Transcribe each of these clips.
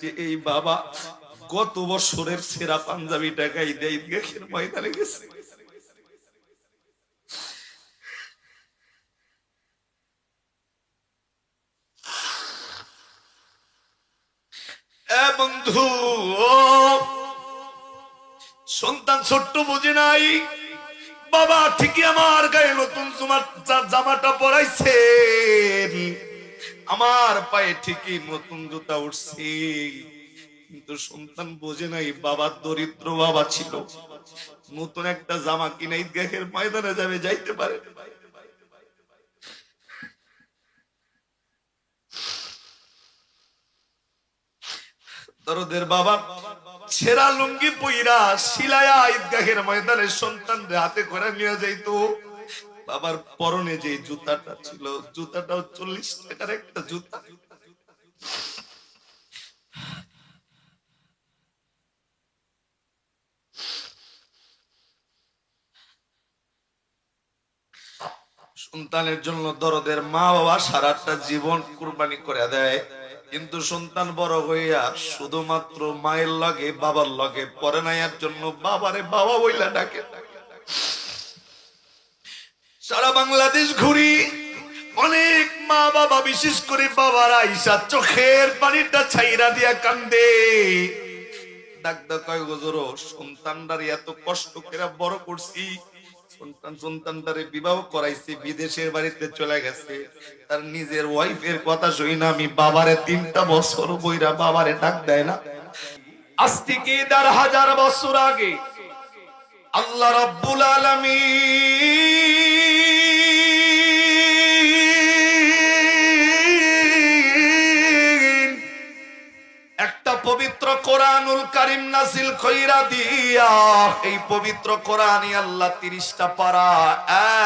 যে এই বাবা গত বছরের সেরা পাঞ্জাবিটা গাই দেয় ঈদগাহের ময়দানে গেছে। বন্ধু, সন্তান ছোট্ট বুঝে নাই, বাবা ঠিকই আমার গায়ে নতুন জামাটা পরাইছে, আমার পায়ে ঠিকই নতুন জুতা উঠছে, কিন্তু সন্তান বোঝে নাই বাবা দরিদ্র বাবা ছিল, নতুন একটা জামা কিনে ঈদগাহের ময়দানে যাবে, যাইতে পারে। দরদের বাবা ছেঁড়া লুঙ্গি পইরা শিলায়া ঈদগাহের ময়দানে সন্তানদের হাতে করে নিয়ে যাইতো। বাবার পরনে যে জুতাটা ছিল, জুতাটাও 40 টাকার একটা জুতা। সন্তানের জন্য দরদের মা বাবা সারাটা জীবন কুরবানি করে দেয়, কিন্তু সন্তান বড় হইয়া শুধুমাত্র মায়ের লগে বাবার লগে পরে নাইয়ার জন্য বাবারে বাবা বইলা ডাকে। সারা বাংলাদেশ ঘুরি, অনেক মা বাবা বিশেষ করে বাবারা ঈশা চোখের পানিটা ছাইরা দিয়া কান্দে, ডাকদা কয় হুজুর সন্তানটারে এত কষ্ট করে বড় করছি, সন্তানটারে বিবাহ করাইছি, বিদেশের বাড়িতে চলে গেছে, তার নিজের ওয়াইফের কথা শুই না আমি বাবারে 3টা বছর বইরা বাবারে ডাক দেয় না। আজ থেকে 1000 বছর আগে আল্লাহ রাব্বুল আলামিন একটা পবিত্র কোরআনুল কারীম নাযিল কইরা দিয়া, এই পবিত্র কোরআনে আল্লাহ 30টা পারা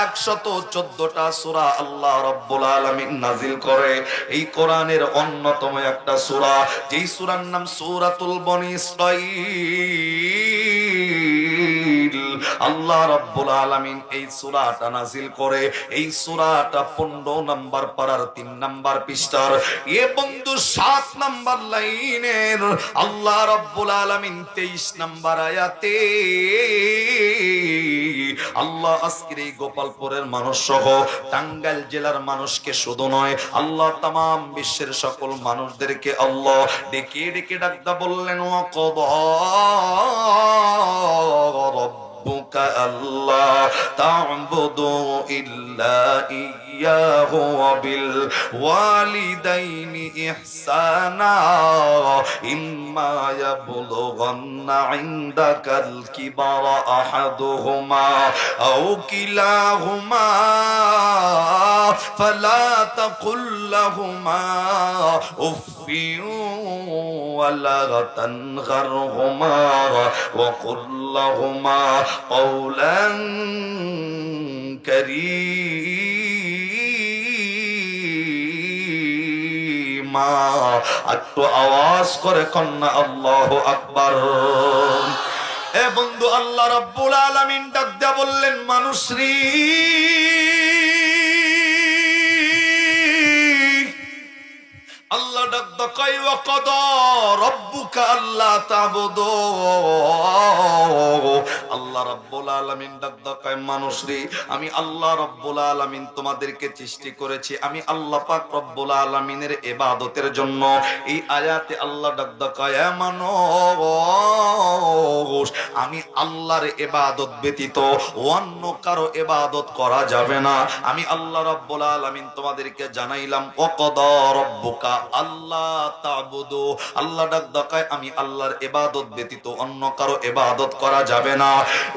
114টা সূরা আল্লাহ রাব্বুল আলামিন নাযিল করে। এই কোরআনের অন্যতম একটা সূরা, যেই সূরার নাম সূরাতুল বনী ইসরাঈল, আল্লাহ রাব্বুল আলামিন এই সূরাটা নাযিল করে। এই সূরাটা 15 নাম্বার পারার 3 নাম্বার পৃষ্ঠার এ বন্ধু 7 নাম্বার লাইনের আল্লাহ রাব্বুল আলামিন 23 নাম্বার আয়াতে আল্লাহ আজকের এই গোপালপুরের মানুষ সহ টাঙ্গাইল জেলার মানুষকে শুধু নয়, আল্লাহ তামাম বিশ্বের সকল মানুষদেরকে আল্লাহ ডেকে ডেকে ডাকদা বললেন, ওয়াকাদা রাব্বুকা আল্লা তা'বুদু ইল্লা ইয়্যাহু ওয়া বিল ওয়ালিদাইনি ইহসানা ইম্মা ইয়াবলুগান্না ইনদাকাল কিবারা আহাদুহুমা আও কিলাহুমা ফালা তাকুল লাহুমা উফফিন ওয়ালা তানহারহুমা ওয়া কুল লাহুমা কওলান কারীমা। একটু আওয়াজ করে কন্যা আল্লাহু আকবার। এ বন্ধু আল্লাহ রাব্বুল আলামিন ডাক দিয়া বললেন, মানুষরি আল্লাহ ডাক দাকাই ওয়াকাদা রাব্বুকা আল্লা তা'বুদু, আল্লাহ রাব্বুল আলামিন ডাক দাকাই মানুষরে আমি আল্লাহ রাব্বুল আলামিন তোমাদেরকে সৃষ্টি করেছি, আমি আল্লাহ পাক রব্বুল আলামিনের ইবাদতের জন্য। এই আয়াতে আল্লাহ ডাক দাকাই মানুষ আমি আল্লাহর ইবাদত ব্যতীত অন্য কারো ইবাদত করা যাবে না। আমি আল্লাহ রাব্বুল আলামিন তোমাদেরকে জানাইলাম ওয়াকাদা রাব্বুকা আল্লাহ তা'বুদু, আল্লাহ ডাক দাকায় আমি আল্লাহর ইবাদত ব্যতীত অন্য কারো ইবাদত করা যাবে না।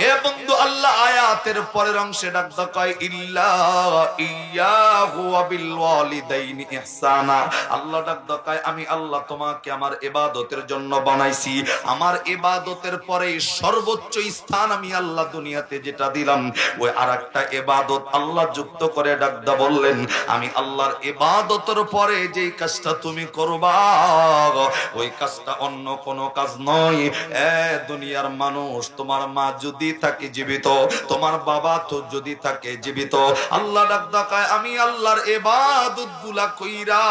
এ বন্ধু আল্লাহ আয়াতের পরের অংশে ডাক দাকায় ইল্লা ইয়্যাহু ওয়া বিল ওয়ালিদাইনি ইহসানা, আল্লাহ ডাক দাকায় আমি আল্লাহ তোমাকে আমার ইবাদতের জন্য বানাইছি, আমার ইবাদতের পরে সর্বোচ্চ স্থান আমি আল্লাহ দুনিয়াতে যেটা দিলাম ওই আরেকটা ইবাদত আল্লাহ যুক্ত করে ডাকদা বললেন, আমি আল্লাহর ইবাদতের পরে যেই কাজটা তুমি করবা ওই কাজটা অন্য কোনো কাজ নয়। এ দুনিয়ার মানুষ, তোমার মা যদি থাকে জীবিত, তোমার বাবা তো যদি থাকে জীবিত, আল্লাহ ডাক দাকায় আমি আল্লাহর ইবাদত গুলা কইরা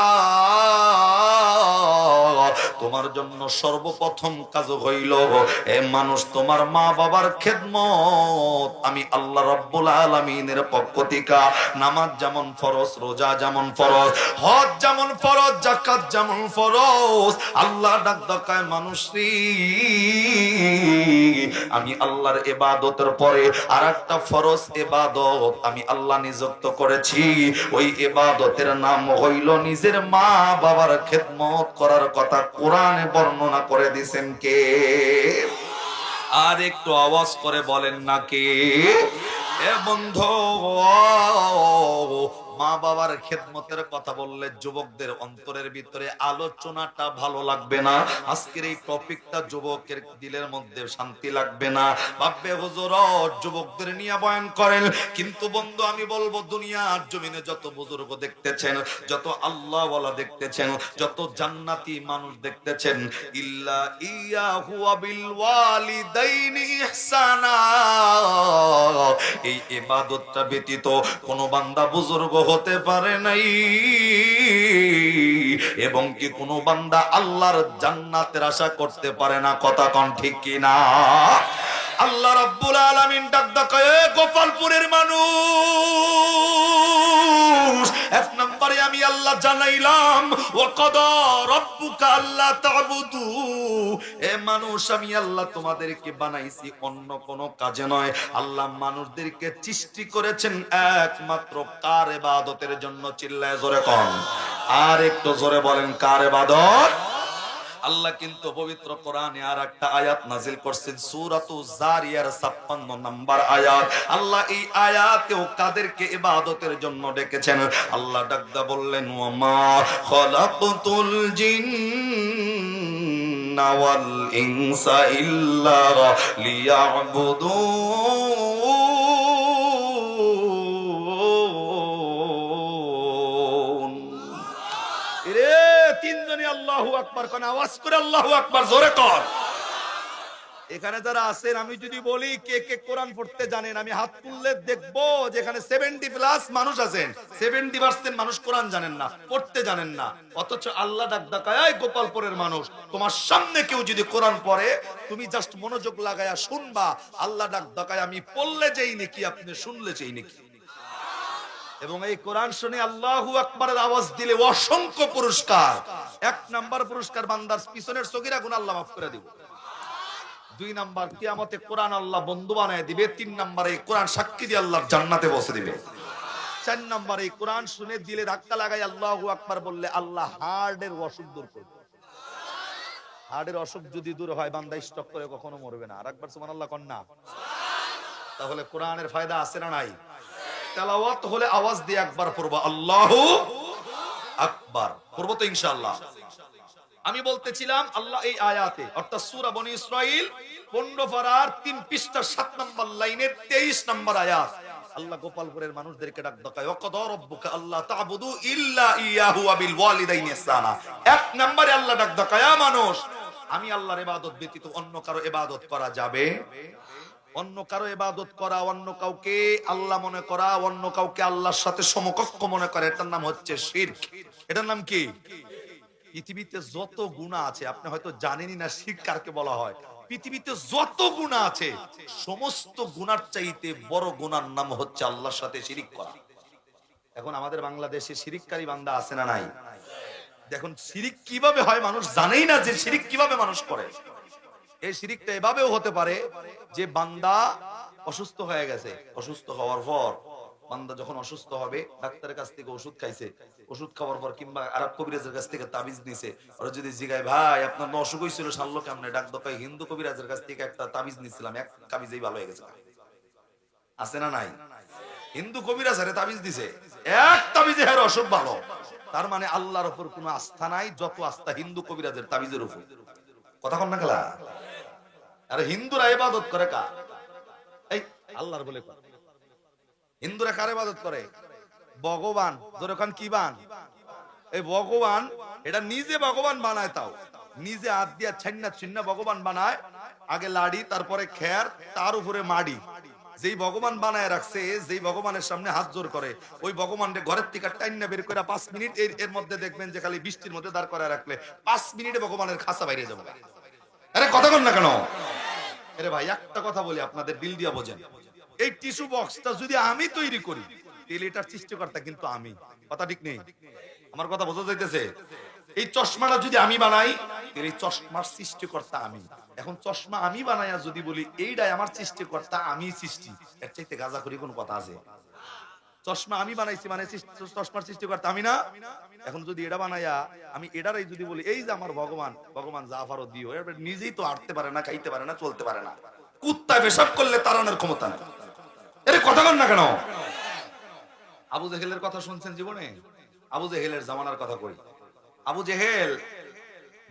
তোমার জন্য সর্বপ্রথম কাজ হইল এ মানুষ তোমার মা বাবার খেদমত আমি আল্লাহ রাব্বুল আলামিনের পক্ষ থেকে নামাজ যেমন ফরজ, রোজা যেমন ফরজ, হজ যেমন ফরজ, যাকাত যেমন ফরজ, আল্লাহ ডাক দেয় মানুষই আমি আল্লাহর ইবাদতের পরে আরেকটা ফরজ ইবাদত আমি আল্লাহ নিযুক্ত করেছি। ওই ইবাদতের নাম হইল নিজের মা বাবার খেদমত করার কথা কোরআনে বর্ণনা করে দিয়েছেন কে? আর একটু আওয়াজ করে বলেন না কে? এ বন্ধু, মা বাবার খেদমতের কথা বললে যুবকদের অন্তরের ভিতরে আলোচনাটা ভালো লাগবে না। আজকের এই টপিকটা যুবকের দিলের মধ্যে শান্তি লাগবে না। ভাববে হুজুর যুবকদের নিয়ে বয়ান করেন, কিন্তু বন্ধু আমি বলবো দুনিয়ার জমিনে যত বুজুর্গ দেখতেছেন, যত আল্লাহ ওয়ালা দেখতেছেন, যত জান্নাতি মানুষ দেখতেছেন, ইল্লা ইয়াহু ওয়া বিল ওয়ালিদাইনি ইহসানা, এই ইবাদতটা ব্যতীত কোন বান্দা বুজুর্গ হতে পারে নাই এবং কি কোন বান্দা আল্লাহর জান্নাতের আশা করতে পারে না। কথা কোন ঠিক কিনা? আল্লাহ রাব্বুল আলামিন ডাক দেয় গোপালপুরের মানুষ, এক নম্বরে আমি আল্লাহ জানাইলাম ওয়া কাদা রাব্বুকা আল্লা তা'বুদু, এ মানুষ আমি আল্লাহ তোমাদেরকে বানাইছি অন্য কোন কাজে নয়। আল্লাহ মানুষদেরকে সৃষ্টি করেছেন একমাত্র কার ইবাদতের জন্য। চিল্লায় জোরে কোন, আর একটু জোরে বলেন কার ইবাদত? আল্লাহ কিন্তু পবিত্র কোরআনে আর একটা আয়াত নাজিল করছেন, সূরাতুজ জারিয়ার 56 নম্বর আয়াত। আল্লাহ এই আয়াতেও কাদেরকে ইবাদতের জন্য ডেকেছেন? আল্লাহ ডাকদা বললেন ওয়ামা খালাকতুল জিন্না ওয়াল ইনসা ইল্লা লিয়াবুদুন। এরে তিনজনই আল্লাহু আকবার কোন, আওয়াজ করে আল্লাহু আকবার জোরে কর। এখানে যারা আছেন আমি যদি বলি কে কে কোরআন পড়তে জানেন, আমি হাত তুললে দেখবো যেখানে 70+ মানুষ আছেন, 70% মানুষ কোরআন জানেন না, পড়তে জানেন না। অথচ আল্লাহ ডাক দেয় গোপালপুরের মানুষ, তোমার সামনে কেউ যদি কোরআন পড়ে তুমি জাস্ট মনোযোগ লাগায়া শুনবা। আল্লাহ ডাক দেয় আমি পড়লে যেই নাকি আপনি শুনলে যেই নাকি। এবং এই কোরআন শুনে আল্লাহু আকবারের আওয়াজ দিলে অসংখ্য পুরস্কার। 1 নাম্বার পুরস্কার বান্দার পিছনের সগীরা গুনাহ আল্লাহ মাফ করে দিবেন। 2 নাম্বার কিয়ামতে কোরআন আল্লাহ বন্ধু বানায় দিবে। 3 নাম্বার এই কোরআন সাক্ষী দিয়ে আল্লাহর জান্নাতে বসে দিবে। 4 নাম্বার এই কোরআন শুনে দিলে ধাক্কা লাগাই আল্লাহু আকবার বললে আল্লাহ হার্টের অসুখ দূর করবে। হার্টের অসুখ যদি দূর হয় বান্দা স্টক করে কখনো মরবে না। আরেকবার সুবহানাল্লাহ কোন না? তাহলে কোরআনের ফায়দা আছে না নাই? তেলাওয়াত হলে আওয়াজ দিয়ে একবার পড়বা আল্লাহু আকবার, পড়বো তো ইনশাআল্লাহ। আমি বলতেছিলাম আল্লাহ এই আয়াতে অর্থাৎ সূরা বনী ইসরাইল 15 পারার 3 পৃষ্ঠা 7 নম্বর লাইনের 23 নম্বর আয়াত আল্লাহ গোপালপুরের মানুষদেরকে ডাক দেয় ওয়া কাদা রাব্বুকা আল্লা তা'বুদু ইল্লা ইয়াহু ওয়া বিল ওয়ালিদাইনি ইহসানা। 1 নম্বরে আল্লাহ ডাক দেয় মানুষ আমি আল্লাহর ইবাদত ব্যতীত অন্য কারো ইবাদত করা যাবে? অন্য কারো ইবাদত করা, অন্য কাউকে আল্লাহ মনে করা, অন্য কাউকে আল্লাহর সাথে সমকক্ষ মনে করা, এটার নাম হচ্ছে শিরক। এটার নাম কি? পৃথিবীতে যত গুনাহ আছে আপনি হয়তো জানেনই না শিরক কাকে বলা হয়। পৃথিবীতে যত গুনাহ আছে সমস্ত গুনার চাইতে বড় গুনার নাম হচ্ছে আল্লাহর সাথে শিরক করা। এখন আমাদের বাংলাদেশে শিরককারী বান্দা আছে না নাই? দেখুন শিরক কিভাবে হয় মানুষ জানেই না যে শিরক কিভাবে মানুষ করে। এই শিরকটা এভাবেও হতে পারে যে বান্দা অসুস্থ হয়ে গেছে, অসুস্থ হওয়ার পর বান্দা যখন অসুস্থ হবে ডাক্তারের কাছ থেকে ওষুধ খাইছে, ওষুধ খাওয়ার পর কিংবা আরব কবিরাজের কাছ থেকে তাবিজ নিছে, আর যদি জিগায় ভাই আপনার না অসুখ হয়েছিল সারলো কেমনে, ডাক দেয় হিন্দু কবিরাজের কাছ থেকে একটা তাবিজ নিছিলাম, এক তাবিজেই ভালো হয়ে গেছে। আছে না নাই? হিন্দু কবিরাজ আরে তাবিজ দিছে, এক তাবিজে হের অসুখ ভালো। তার মানে আল্লাহর উপর কোনো আস্থা নাই, যত আস্থা হিন্দু কবিরাজের তাবিজের উপর। কথা কন না খেলা? আরে হিন্দুরা ইবাদত করে কার? এই আল্লাহর বলে কর। হিন্দুরা কার ইবাদত করে? ভগবান। যখন কি বান? এই ভগবান এটা নিজে ভগবান বানায়, তাও নিজে হাত দিয়া ছান্না ছিন্না ভগবান বানায়। আগে লাড়ি, তারপরে খের, তার উপরে মাড়ি, যেই ভগবান বানায় রাখছে, যেই ভগবানের সামনে হাত জোর করে, ওই ভগবানকে ঘরের থেকে টাইনা বের করে 5 মিনিট এর মধ্যে দেখবেন যে খালি বৃষ্টির মধ্যে দাঁড় করায় রাখলে 5 মিনিটে ভগবানের খাসা বাইরে যাবে। আরে কথা বল না কেন? আরে ভাই একটা কথা বলি, আপনাদের দিল দিয়া বোঝেন, এই টিস্যু বক্সটা যদি আমি তৈরি করি তাহলে এটার সৃষ্টিকর্তা কিন্তু আমি। কথা ঠিক নেই? আমার কথা বোঝা যাইতেছে? এই চশমাটা যদি আমি বানাই তাহলে এই চশমার সৃষ্টিকর্তা আমি। এখন চশমা আমি বানাইয়া যদি বলি এইটাই আমার সৃষ্টিকর্তা, আমি সৃষ্টি, এর চাইতে গাজা করি কোন কথা আছে? চশমা আমি বানাইছি মানে চশমার সৃষ্টিকর্তা আমি না? এখন যদি এটা বানাইয়া আমি এটারই যদি বলি এই যে আমার ভগবান, ভগবান জাফারও দিও, এবার নিজেই তো হাঁটতে পারে না, খাইতে পারে না, চলতে পারে না, কুত্তা পেশাব করলে তাড়ানোর ক্ষমতা নেই। এর কথা বল না কেন? আবু জেহেলের কথা শুনছেন জীবনে? আবু জেহেলের জামানার কথা কই। আবু জেহেল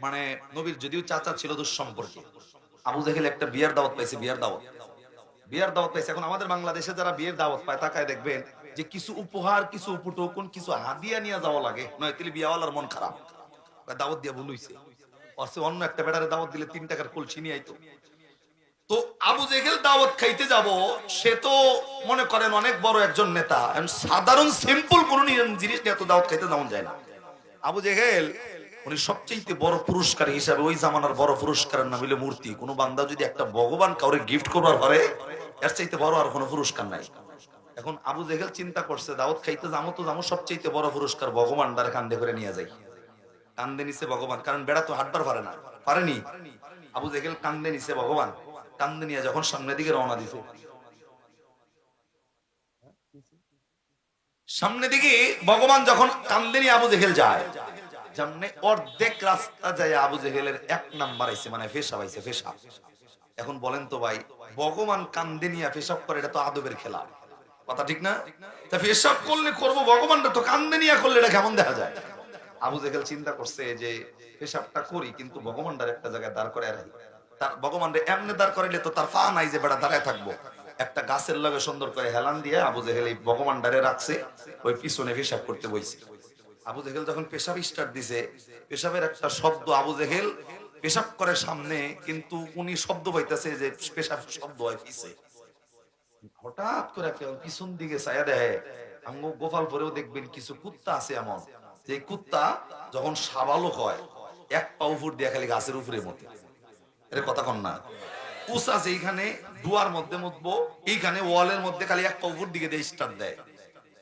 মানে নবীর যদিও চাচা ছিল দুঃসম্পর্কে, আবু জেহেল একটা বিয়ার দাওয়াত পাইছে, বিয়ার দাওয়াত পাইছে। এখন আমাদের বাংলাদেশে যারা বিয়ের দাওয়াত পায় তাকায় দেখবেন যে কিছু উপহার, কিছু উপটোকন, কিছু হাদিয়া নিয়ে যাওয়া লাগে, নয় তাহলে বিয়াওয়ালার মন খারাপ, দাওয়াত দিয়া ভুল হইছে, অন্য একটা বেড়ারে দাওয়াত দিলে 3 টাকার কলসি নিয়ে আইতো। তো আবু জেহেল দাওয়াত খাইতে যাব, সে তো মনে করেন অনেক বড় একজন নেতা, সাধারণ সিম্পল কোন জিনিস নিয়ে তো দাওয়াত খাইতে যাওয়া যায় না। আবু জেহেল উনি সবচেয়ে বড় পুরস্কার হিসাবে, ওই জামানার বড় পুরস্কারের নাম হইল মূর্তি। কোন বান্দা যদি একটা ভগবান কাউরে গিফট করবার পারে, এর চাইতে বড় আর কোনো পুরস্কার নাই। এখন আবু জেহেল চিন্তা করছে দাওয়াত খাইতে যাবো তো যাবো, সবচেয়ে বড় পুরস্কার ভগবান দ্বারা কান্দে করে নিয়ে যাই। কান্দে নিছে ভগবান, কারণ বেড়া তো হাঁটবার পারে না, পারেনি। আবু জেহেল কান্দে নিছে ভগবান, কান্দে নিয়ে যখন সামনের দিকে রওনা দিছে, সামনের দিকে ভগবান যখন কান্দে নিয়ে আবু জেহেল যায়, সামনে অর্ধেক রাস্তা যায় আবু জেহেলের 1 নাম্বার আইছে, মানে পেশাব আইছে, পেশাব। এখন বলেন তো ভাই, ভগবান কান্দে নিয়ে পেশাব করে, এটা তো আদবের খেলা, কথা ঠিক না? তা পেশাব করলে করবো, ভগবানটা তো কান্দে নিয়ে করলে এটা কেমন দেখা যায়? আবু জেহেল চিন্তা করছে যে পেশাবটা করি কিন্তু ভগবানটার একটা জায়গায় দাঁড় করে রাখি। তার ভগবানরে এমনি দাঁড় করাইলে তো তার পা নাই যে বেড়া দাঁড়ায় থাকবো। একটা গাছের লগে সুন্দর করে হেলান দিয়ে আবু জেহেল এই ভগবানটারে রাখছে, ওই পিছনে পেশাব করতে বইছে। আবু জেহেল যখন পেশাব স্টার্ট দিছে, পেশাবের একটা শব্দ, আবু জেহেল পেশাব করে সামনে, কিন্তু উনি শব্দ পাইতেছে যে পেশাব শব্দ হয় পিছে। হঠাৎ করে পিছন দিকে ছায়া দেয়, আঙ্গু গোপালপুরেও দেখবেন কিছু কুত্তা আছে এমন, যে কুত্তা যখন সাবালক হয় 1 পা উপর দিয়ে খালি গাছের উপরে মতে, এর কথা কন না? উস আছে এইখানে দুয়ার মধ্যে মুতবো, এইখানে ওয়ালের মধ্যে খালি 1 পা উপর দিকে দিয়ে স্টার্ট দেয়।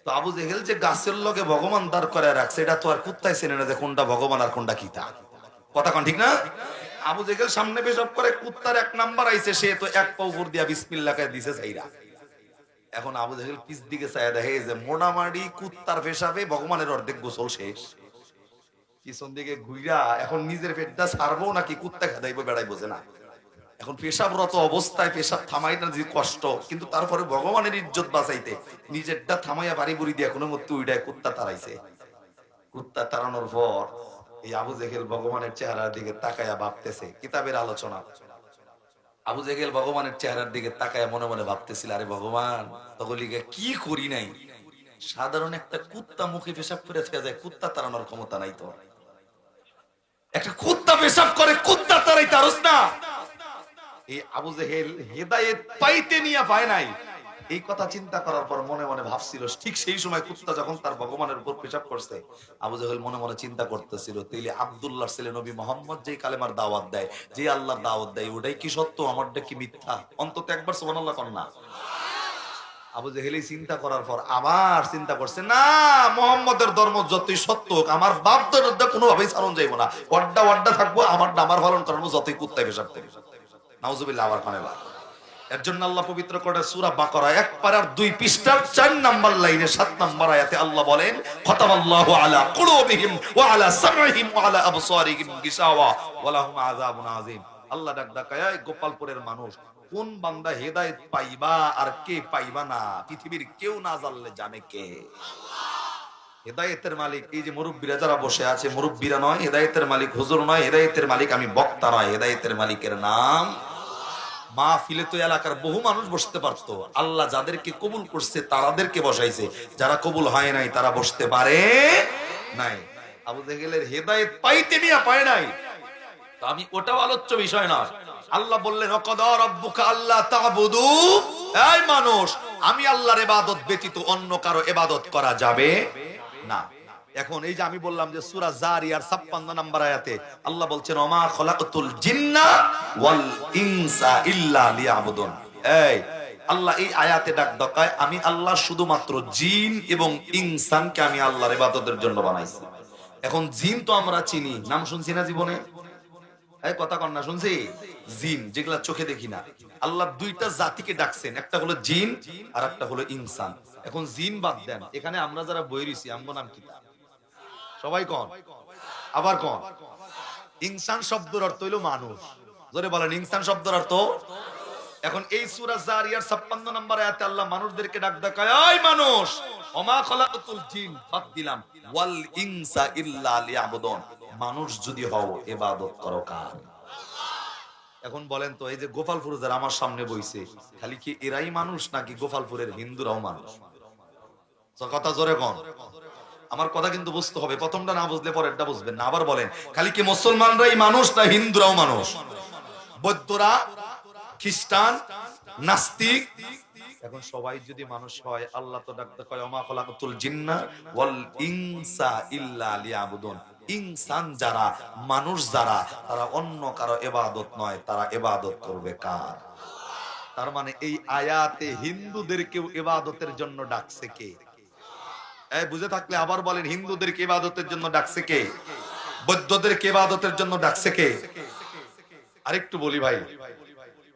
তো আবু জেহেল যে গাছের লগে ভগবান দাঁড় করে রাখছে, এটা তো আর কুত্তায় চেনে না যে কোনটা ভগবান আর কোনটা কিতা, কথা কন ঠিক না? আবু জেহেল সামনে পেশাব করে, কুত্তার 1 নাম্বার আইছে, সে তো 1 পা উপর দিয়া বিসমিল্লাহ কয়ে দিছে চাইরা। এখন আবু জেহেল পিছ দিকে চায় দেখে যে মোটামাটি কুত্তার পেশাবে ভগবানের অর্ধেক গোসল শেষ। পিছন দিকে ঘুইরা এখন নিজের পেটটা ছাড়বো নাকি কুত্তা খেদাইবো বেড়াই বোঝে না। এখন পেশাবরত অবস্থায় পেশাব থামাই না যে কষ্ট, কিন্তু তারপরে ভগবানের ইজ্জত বাঁচাইতে নিজেরটা থামাইয়া বাড়ি বুড়ি দিয়ে কোনো মধ্যে উইডায় কুত্তা তাড়াইছে। কুত্তা তাড়ানোর পর এই আবু জেহেল ভগবানের চেহারার দিকে তাকায়া ভাবতেছে, কিতাবের আলোচনা, আবু জেহেল ভগবানের চেহারার দিকে তাকায় মনে মনে ভাবতেছিল, আরে ভগবান তগলিকে কি করি নাই, সাধারণ একটা কুত্তা মুখে পেশাব করে থেকে যায়, কুত্তা তাড়ানোর ক্ষমতা নাই তো, একটা কুত্তা পেশাব করে কুত্তা তাড়াই তারস না। এই আবু জেহেল হেদায়েত পাইতে নিয়ে পায় নাই, এই কথা চিন্তা করার পর মনে মনে ভাবছিল, ঠিক সেই সময় কুত্তা যখন তার ভগবানের উপর পেশাব করছে, আবু জেহেল মনে মনে চিন্তা করতেছিল, তাইলে আব্দুল্লাহর ছেলে নবী মুহাম্মদ যেই কালেমার দাওয়াত দেয়, যে আল্লাহর দাওয়াত দেয়, ওটাই কি সত্য, আমারটা কি মিথ্যা? অন্তত একবার সুবহানাল্লাহ কর না। আবু জেহেল চিন্তা করার পর আবার চিন্তা করছে, না, মুহাম্মদের ধর্ম যতই সত্য হোক, আমার বাপ দাদার কোনোভাবেই ছাড়ন যাইব না, ওয়াড্ডা ওয়াড্ডা থাকবো, আমারটা আমার পালন করানো, যতই কুত্তায় পেশাব থেকে। নাউজুবিল্লাহ। আবার কানেবা, এর জন্য আল্লাহ পবিত্র করে সূরা বাকারা 1 পারার 2 পৃষ্ঠার 4 নাম্বার লাইনে 7 নাম্বার আয়াতে আল্লাহ বলেন, খাতামাল্লাহু আলা কুলুবিহিম ওয়া আলা সামঈহিম ওয়া আলা আবসারিহিম গিশাওয়া ওয়া লাহুম আযাবুন আযীম। আল্লাহ ডাক ডাকায় গোপালপুরের মানুষ, কোন বান্দা হেদায়েত পাইবা আর কে পাইবা না, পৃথিবীর কেউ না জানলে জানে কে? হেদায়েতের মালিক এই যে মুরব্বীরা যারা বসে আছে, মুরব্বীরা নয়, হেদায়েতের মালিক হুজুর নয়, হেদায়েতের মালিক আমি বক্তা নয়, হেদায়েতের মালিকের নাম। মাহফিলে তো এলাকার বহু মানুষ বসতে পারতো, আল্লাহ যাদেরকে কবুল করছে তাদেরকে বসাইছে, যারা কবুল হয় নাই তারা বসতে পারে নাই। আবু জেহেলের হেদায়েত পাইতে নিয়ে পায় নাই, তো আমি ওটাও আলোচ্য বিষয় না। আল্লাহ বললেন, ওয়াকাদা রাব্বুকা আল্লা তা'বুদু এই মানুষ, আমি আল্লাহর ইবাদত ব্যতীত অন্য কারো ইবাদত করা যাবে না। এখন এই যে আমি বললাম যে সূরা জারিয়ার 56 নম্বর আয়াতে আল্লাহ বলছেন ওমা খলাকতুল জিন্না ওয়াল ইনসা ইল্লা লিয়াবুদুন। এই আল্লাহ এই আয়াতে ডাক দেয় আমি আল্লাহ শুধুমাত্র জিন এবং ইনসানকে আমি আল্লাহর ইবাদতের জন্য বানাইছি। এখন জিন তো আমরা চিনি, নাম শুনছি না জীবনে? এই কথা কন না, শুনছি? জিন যেগুলা চোখে দেখি না, আল্লাহ দুইটা জাতিকে ডাকছেন, একটা হলো জিন আর একটা হলো ইনসান। এখন জিন বাদ দেন, এখানে আমরা যারা বই রইছি আমগো নাম কি? সবাই কন, আবার কন। ইনসান শব্দের অর্থ হইলো মানুষ। জোরে বলেন ইনসান শব্দের অর্থ। এখন এই সূরা জারিয়ার 56 নম্বর আয়াতে আল্লাহ মানুষদেরকে ডাক দেয় এই মানুষ ওমা খলাকতুল জিন বাদ দিলাম ওয়াল ইনসা ইল্লা লিয়াবুদুন, মানুষ যদি হও ইবাদত করো কার? এখন বলেন তো এই যে গোপালপুর যারা আমার সামনে বইছে খালি কি এরাই মানুষ নাকি গোপালপুরের হিন্দুরাও মানুষ? কথা জোরে কন। আমার কথা কিন্তু বুঝতে হবে, প্রথমটা না বুঝলে পরেরটা বুঝবেন না। আবার বলেন খালি কি মুসলমানরাই মানুষ না হিন্দুরাও মানুষ? বৌদ্ধরা, খ্রিস্টান, নাস্তিক, এখন সবাই যদি মানুষ হয় আল্লাহ তো ডাকতে কয় ওমা খলাকতুল জিন্না ওয়াল ইনসা ইল্লা লিয়াবুদুন। ইনসান যারা, মানুষ যারা, তারা অন্য কারো ইবাদত নয়, তারা ইবাদত করবে কার? তার মানে এই আয়াতে হিন্দুদেরকেও ইবাদতের জন্য ডাকছে কে? এই বুঝে থাকলে আবার বলেন হিন্দুদেরকে ইবাদতের জন্য ডাকছে কে? বৌদ্ধদেরকে ইবাদতের জন্য ডাকছে কে? আরেকটু বলি ভাই,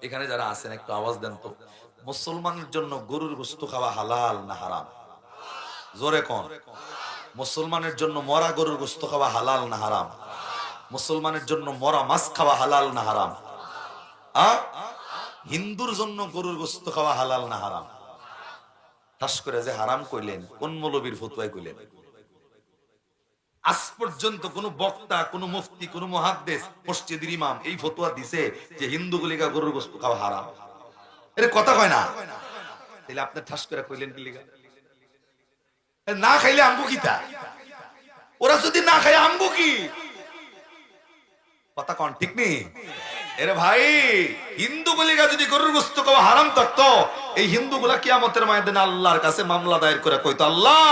এখানে যারা আছেন একটু আওয়াজ দেন তো, মুসলমানের জন্য গরুর গোশত খাওয়া হালাল না হারাম? জোরে কোন। মুসলমানের জন্য মরা গরুর গোশত খাওয়া হালাল না হারাম? মুসলমানের জন্য মরা মাছ খাওয়া হালাল না হারাম? হিন্দুর জন্য গরুর গোশত খাওয়া হালাল না হারাম? ঠাস করে যে হারাম কইলেন কোন মৌলবীর ফতোয়ায় কইলেন? আজ পর্যন্ত কোন বক্তা, কোন মুফতি, কোন মুহাদ্দিস, মসজিদের ইমাম এই ফতোয়া দিছে যে হিন্দুগুলিকা গরুর গোশত খাওয়া হারাম? এর কথা কয় না। তাহলে আপনি ঠাস করে কইলেন কি লিগা? না খাইলে আমগো কিতা? ওরা যদি না খায় আমগো কি? কথা কোন ঠিক নেই? এরে ভাই, হিন্দুগুলিকা যদি গরুর গোশত খাওয়া হারাম থাকতো এই হিন্দুগুলা কিয়ামতের ময়দানে আল্লাহর কাছে মামলা দায়ের করে কইতো আল্লাহ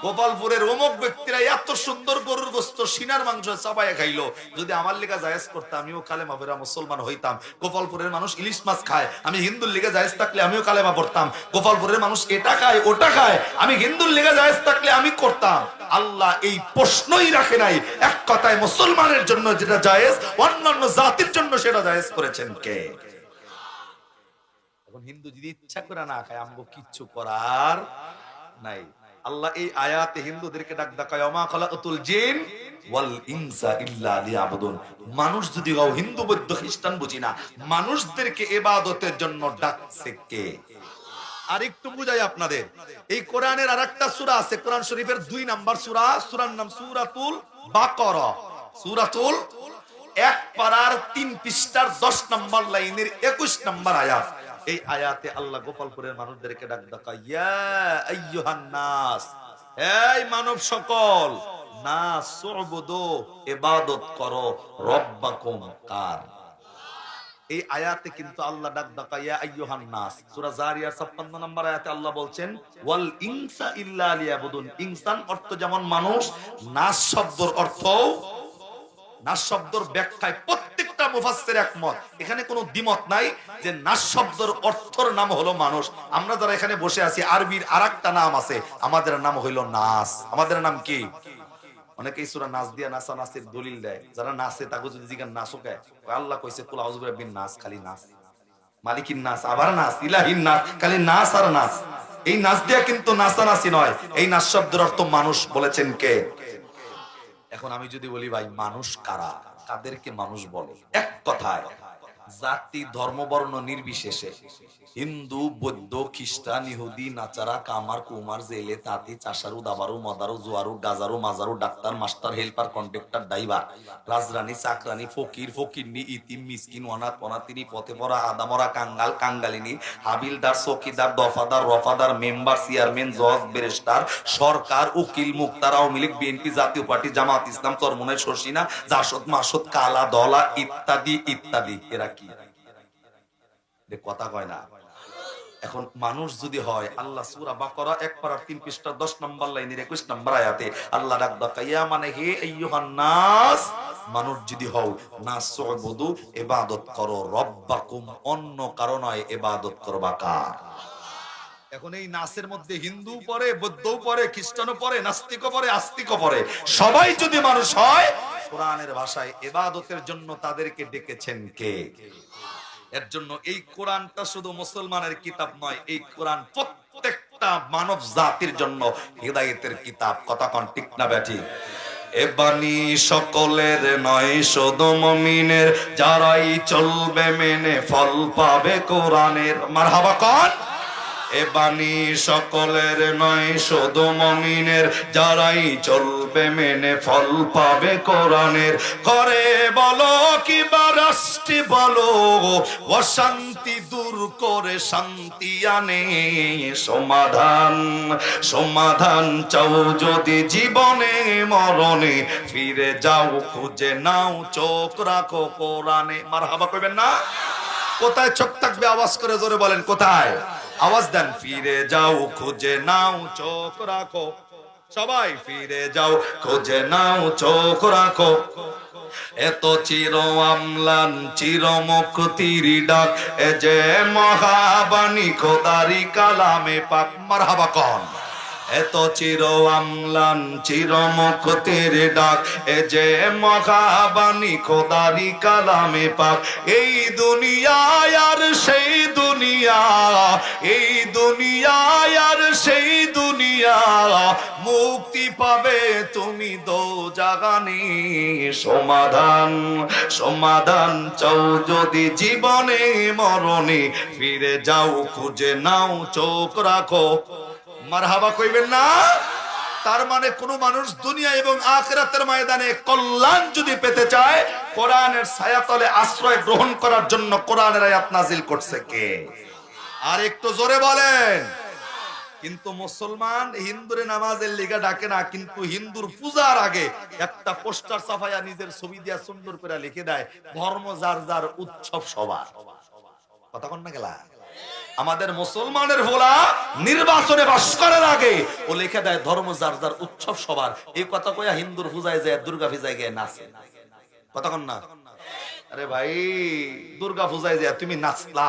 গোপালপুরের অমুক ব্যক্তিরা এত সুন্দর গরুর গোশত সিনার মাংস চাবাইয়া খাইলো, যদি আমার লিগা জায়েজ করতে আমিও কালেমা পড়ে মুসলমান হইতাম। গোপালপুরের মানুষ ইলিশ মাছ খায়, আমি হিন্দুর লিগা জায়েজ থাকলে আমিও কালেমা পড়তাম। গোপালপুরের মানুষ এটা খায় ওটা খায়, আমি হিন্দুর লিগা জায়েজ থাকলে আমি করতাম। আল্লাহ এই প্রশ্নই রাখে নাই, এক কথায় মুসলমানের জন্য যেটা জায়েজ অন্যান্য জাতির জন্য সেটা জায়েজ করেছেন কে? এখন হিন্দু যদি ইচ্ছা করে না খায় আমগো কিচ্ছু করার নাই। আল্লাহ এই আয়াতে হিন্দুদেরকে ডাক দেয় ওমা খলাকতুল জিন ওয়াল ইনসা ইল্লা লিয়াবুদুন। মানুষ যদি হও, হিন্দু বৌদ্ধ খ্রিস্টান বুঝি না, মানুষদেরকে ইবাদতের জন্য ডাকছে কে? আরেকটু বুঝাই আপনাদের, এই কোরআনের আরেকটা সূরা আছে, কোরআন শরীফের 2 নাম্বার সূরা, সূরার নাম সূরাতুল বাকারা। সূরাতুল 1 পারার 3 পৃষ্ঠার 10 নাম্বার লাইনের 21 নাম্বার আয়াত। এই আয়াতে আল্লাহ গোপালপুরের মানুষদেরকে ডাক দেয় ইয়া আইয়ুহান নাস, এই মানব সকল, নাস সুবুদু ইবাদত করো রব্বাকুম কার? এই আয়াতে কিন্তু আল্লাহ ডাক দেয় ইয়া আইয়ুহান নাস। সূরা জারিয়ার 56 নম্বর আয়াতে আল্লাহ বলছেন ওয়াল ইনসা ইল্লা লিয়াবুদুন। ইনসান অর্থ যেমন মানুষ, নাস শব্দের অর্থ, নাস শব্দের ব্যাখ্যায় প্রত্যেকটা মুফাসসির একমত, এখানে কোনো দ্বিমত নাই যে নাস শব্দের অর্থের নাম হলো মানুষ। আমরা যারা এখানে বসে আছি আরবির আরেকটা নাম আছে, আমাদের নাম হইল নাস। আমাদের নাম কি? অনেকেই সূরা নাস দিয়া নাসা নাসের দলিল দেয়, যারা নাসে তাকে যদি জিজ্ঞাসা নাসও কে, আল্লাহ কইছে কুল আউযু বিরাব্বিন নাস, খালি নাস, মালিকিন নাস, আবার নাস, ইলাহিন নাস, খালি নাস আর নাস। এই নাস দিয়া কিন্তু নাসানাসি নয়, এই নাস শব্দের অর্থ মানুষ বলেছেন কে? এখন আমি যদি বলি ভাই মানুষ কারা, কাদেরকে মানুষ বলে? এক কথায় জাতি ধর্ম বর্ণ নির্বিশেষে হিন্দু বৌদ্ধ খ্রিস্টান ইহুদি নাচারা কামার কুমার জেলে তাঁতি চাষারু দাবারু মদারু জোয়ারু গাজারু মাজারু doctor master helper conductor driver রাজরানী চাকরানী ফকির ফকিরনি ইতিম মিসকিন অনাথ অনাথিনী পথে পড়া আদামরা কাঙ্গাল কাঙ্গালিনী হাবিলদার চৌকিদার দফাদার রফাদার মেম্বার চেয়ারম্যান জজ ব্যারিস্টার সরকার উকিল মুক্তার আওয়ামী লীগ বিএনপি জাতীয় পার্টি জামাত ইসলাম চরমনাই শর্ষিনা জাসদ মাসদ কালা দলা ইত্যাদি ইত্যাদি। এরা কি? কথা কয় না। এখন মানুষ যদি হয়, আল্লাহ সূরা বাকারা 1 পৃষ্ঠা 10 নম্বর লাইনের 21 নম্বর আয়াতে আল্লাহ ডাক দাকাইয়া মানে হে আইয়ুহান নাস, মানুষ যদি হও নাসউবুদু, ইবাদত করো রব্বাকুম, অন্য কারো নয়, ইবাদত করবা কার? এখন এই নাসের মধ্যে হিন্দু পড়ে, বৌদ্ধও পড়ে, খ্রিস্টানও পড়ে, নাস্তিকও পড়ে, আস্তিকও পড়ে, সবাই যদি মানুষ হয়, কোরআনের ভাষায় ইবাদতের জন্য তাদেরকে ডেকেছেন কে? এর জন্য এই কোরআনটা শুধু মুসলমানের কিতাব নয়, এই কোরআন প্রত্যেকটা মানব জাতির জন্য হিদায়াতের কিতাব। কথা কোন ঠিক না ব্যাঠি? এ বাণী সকলের নয়, শুধু মুমিনের, যারাই চলবে মেনে ফল পাবে কোরআনের। মারহাবা কোন? এ বাণী সকলের নয়, শুধু মুমিনের, যারাই চলবে মেনে ফল পাবে কোরআনের। করে বলো কিবা রাষ্ট্রে বলো, অশান্তি দূর করে শান্তি আনে সমাধান। সমাধান চাও যদি জীবনে মরণে, ফিরে যাও খুঁজে নাও, চোখ রাখো কোরআনে। মারহাবা কইবেন না? কোথায় চোখ থাকবে আওয়াজ করে জোরে বলেন, কোথায়? আওয়াজ দেন। ফিরে যাও খুঁজে নাও, চোখ রাখো, সবাই ফিরে যাও খুঁজে নাও, চোখ রাখো। এত চির আমলান চির মুক্তির ডাক, এ যে মহাবাণী খোদারি কালামে পাক। মারহাবা কোন? এত চির আমলান চির মুক্তির ডাক, এ যে মহাবাণী খোদারি কালামে পাক। এই দুনিয়ায় আর সেই দুনিয়া, এই দুনিয়ায় আর সেই দুনিয়া, মুক্তি পাবে তুমি দোজাহানে। সমাধান সমাধান চাও যদি জীবনে মরণে, ফিরে যাও খুঁজে নাও, চোখ রাখো। মারহাবা কইবেন না? তার মানে কোন মানুষ দুনিয়া এবং আখিরাতের ময়দানে কল্যাণ যদি পেতে চায়, কোরআনের ছায়াতলে আশ্রয় গ্রহণ করার জন্য কোরআনের আয়াত নাজিল করছে কে? আর একটু জোরে বলেন। কিন্তু মুসলমান হিন্দুরে নামাজের লিগা ডাকে না, কিন্তু হিন্দুর পূজার আগে একটা পোস্টার ছাপায়া নিজের ছবি দিয়া সুন্দর করে লিখে দেয়, ধর্ম যার যার উৎসব সবার। কথা কন না গেলা? আমাদের মুসলমানের ভোলা নির্বাচনে বাস করার আগে ও লিখে দেয় ধর্ম যার যার উৎসব সবার। এই কথা কইয়া হিন্দুর পূজায় যায়, দুর্গা পূজায় গিয়ে নাচে। কথা কন না? আরে ভাই, দুর্গা পূজায় যায় তুমি নাচলা,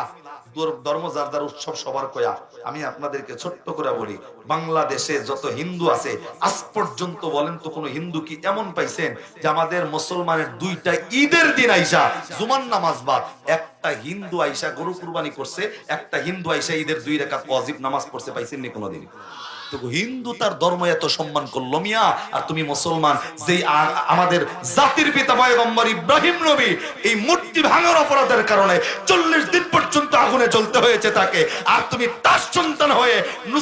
ধর্ম যার যার উৎসব সবার কয়া। আমি আপনাদেরকে ছোট্ট করে বলি, বাংলাদেশে যত হিন্দু আছে আজ পর্যন্ত বলেন তো কোন হিন্দু কি এমন পাইছেন যে আমাদের মুসলমানের দুইটা ঈদের দিন আইসা, জুমার নামাজ বাদ, একটা হিন্দু আইসা গরু কুরবানি করছে, একটা হিন্দু আইসা ঈদের 2 রাকাত ওয়াজিব নামাজ পড়ছে? পাইছেন নি কোনোদিন? তো হিন্দু তার ধর্ম এত সম্মান করলো মিয়া, আর তুমি মুসলমান, যেই আমাদের জাতির পিতা পয়গম্বর ইব্রাহিম নবী এই মূর্তি ভাঙার অপরাধের কারণে 40 দিন পর্যন্ত আগুনে জ্বলতে হয়েছে তাকে, আর তুমি তার সন্তান হয়ে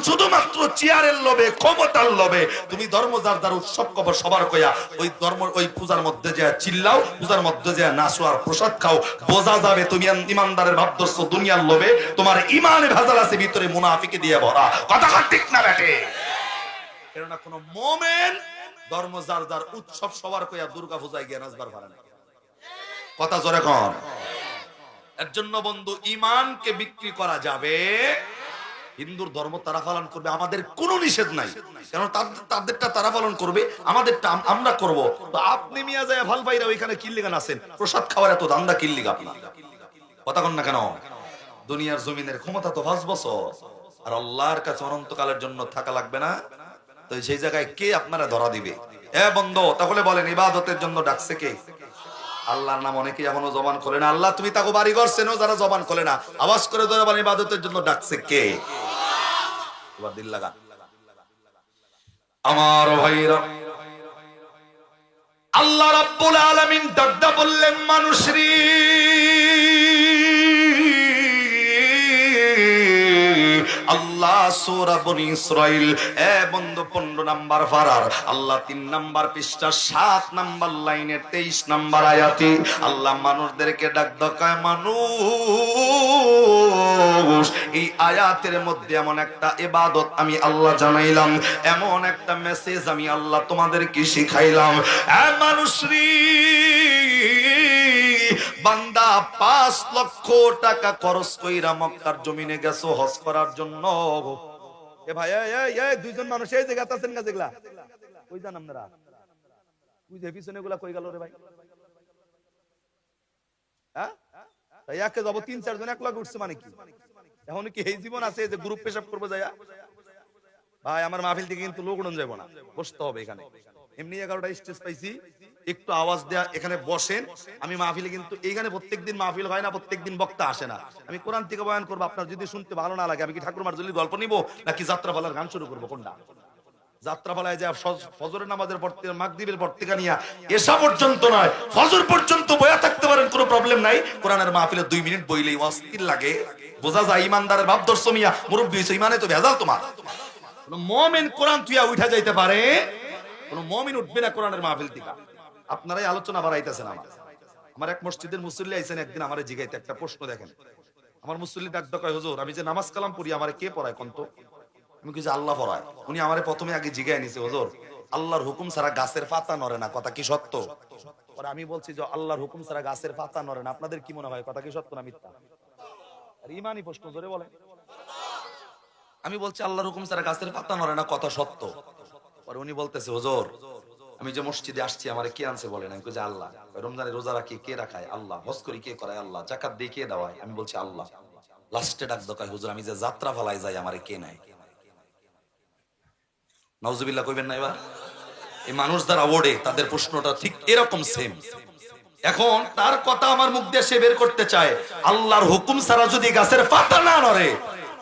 শুধুমাত্র চেয়ারের লোভে, ক্ষমতার লোভে তুমি ধর্ম যার যার উৎসব কবর সবার কয়া ওই ধর্ম ওই পূজার মধ্যে যে চিল্লাও, পূজার মধ্যে যে নাচো আর প্রসাদ খাও, বোঝা যাবে তুমি ইমানদারের ভাবদস্য দুনিয়ার লোভে তোমার ইমানে ভেজাল আছে, ভিতরে মুনাফিকি দিয়ে ভরা। কথা ঠিক না বেটে? কেননা কোন মোমেন ধর্ম যার যার উৎসব সবার কইয়া দুর্গা পূজায় গিয়ে নাচবার পারে না। কথা জোরে কর। এর জন্য বন্ধু, ইমানকে বিক্রি করা যাবে, হিন্দুর ধর্ম তারা পালন করবে, আমাদের কোনো নিষেধ নাই, কারণ তাদেরটা তারা পালন করবে, আমাদেরটা আমরা করব। তো আপনি মিয়া যায় ভাল ভাইরা ওইখানে কিল্লিগান আছেন, প্রসাদ খাওয়ার এত দান্দা কিল্লিগা আপনার? কথা কন না কেন? দুনিয়ার জমিনের ক্ষমতা তো 5 বছর, আর আল্লাহর কাছে অনন্তকালের জন্য থাকা লাগবে না? তো সেই জায়গায় কে আপনারা ধরা দিবে? এ বন্ধু, তাহলে বলেন ইবাদতের জন্য ডাকছে কে? আল্লাহর নাম অনেকে এখনো জবান খোলে না। আল্লাহ তুমি তাকে বাড়ি ঘর চেনো, যারা জবান খোলে না আওয়াজ করে ধরে বলেন ইবাদতের জন্য ডাকছে কে? এবার দিল লাগা। আমার ভাইরা, আল্লাহ রাব্বুল আলামিন ডাকদা বললেন মানুষরি, আল্লাহ সূরা বনী ইসরাইল এ বন্ধু 15 নাম্বার পারার আল্লাহ 3 নাম্বার পৃষ্ঠা 7 নাম্বার লাইনের 23 নাম্বার আয়াতে আল্লাহ মানুষদেরকে ডাক দেয়, মানুষ এই আয়াতের মধ্যে এমন একটা ইবাদত আমি আল্লাহ জানাইলাম, এমন একটা মেসেজ আমি আল্লাহ তোমাদেরকে শিখাইলাম। এ মানুষরি, বান্দা 5 লক্ষ টাকা খরচ কইরা মক্কার জমিনে গেছো হজ করার জন্য। এ ভাই এই দুইজন মানুষ এই জায়গাতে আছেন না যেগুলা কই যান আপনারা? তুই যে পিছনে গুলা কই গেল রে ভাই? হ্যাঁ তাই একে যাব 3-4 জন এক লগে উঠছে মানে কি? এখন কি এই জীবন আছে যে গ্রুপ পেশাব করবো যাইয়া? ভাই আমার মাহফিল থেকে কিন্তু লোক উড়ন যাবো না, বসতে হবে এখানে। এমনি 11টা স্টেজ পাইছি, একটু আওয়াজ দেয়া, এখানে বসেন। আমি মাহফিলে কিন্তু এইখানে প্রত্যেকদিন মাহফিল হয় না, প্রত্যেকদিন বক্তা আসে না। আমি কোরআন থেকে বয়ান করবো, আপনার যদি শুনতে ভালো না লাগে আমি কি ঠাকুর মার্জলির গল্প নিব নাকি যাত্রাপালার গান শুরু করবো? কোনটা? যাত্রাপালায় যে ফজরের নামাজের পর থেকে মাগরিবের পর থেকে নিয়া এশা পর্যন্ত নয়, ফজর পর্যন্ত বয়া থাকতে পারেন, কোনো প্রবলেম নাই। কোরআনের মাহফিলে 2 মিনিট বইলেই অস্থির লাগে, বোঝা যায় ইমানদারের ভাব দর্শ মিয়া মুরব্বী হইছে, ইমানে তো ভেজাল তোমার। কোন মুমিন কোরআন তুইয়া উঠা যাইতে পারে? কোন মুমিন উঠবে না কোরআনের মাহফিল থেকে। আপনারাই আলোচনা বাড়াইতেছেন। আমার এক মসজিদের মুসল্লি আইছেন একদিন আমারে জিগাইতে একটা প্রশ্ন। দেখেন, আমার মুসল্লি ডাক কয়, হুজুর আমি যে নামাজ কালাম পড়ি আমারে কে পড়ায় কোন তো? আমি কইছি আল্লাহ পড়ায়। উনি আমারে প্রথমে আগে জিগাই নিছে, হুজুর আল্লাহর হুকুম ছাড়া গাছের পাতা নড়ে না, কথা কি সত্য? পরে আমি বলছি যে আল্লাহর হুকুম ছাড়া গাছের পাতা নড়ে না, আপনাদের কি মনে হয় কথা কি সত্য না মিথ্যা? আর ইমানি প্রশ্ন জোরে বলেন। আমি বলছি আল্লাহর হুকুম ছাড়া গাছের পাতা নড়ে না, কথা সত্য। পরে উনি বলতেছে, হুজুর আমি যে মসজিদে আসছি আমারে কে আনছে বলেন? আমি কইছি আল্লাহ। রমজানে রোজা রাখি কে রাখায়? আল্লাহ। হজ করি কে করায়? আল্লাহ। যাকাত দিয়ে কে দেওয়ায়? আমি বলছি আল্লাহ। লাস্টে ডাক দকায়, হুজুর আমি যে যাত্রা ফালায় যাই আমারে কে নাই? নাউজুবিল্লাহ কইবেন না এবার? এই মানুষ যারা ওড়ে তাদের প্রশ্নটা ঠিক এরকম সেম। এখন তার কথা আমার মুখ দিয়ে সে বের করতে চায়, আল্লাহর হুকুম ছাড়া যদি গাছের পাতা না নড়ে,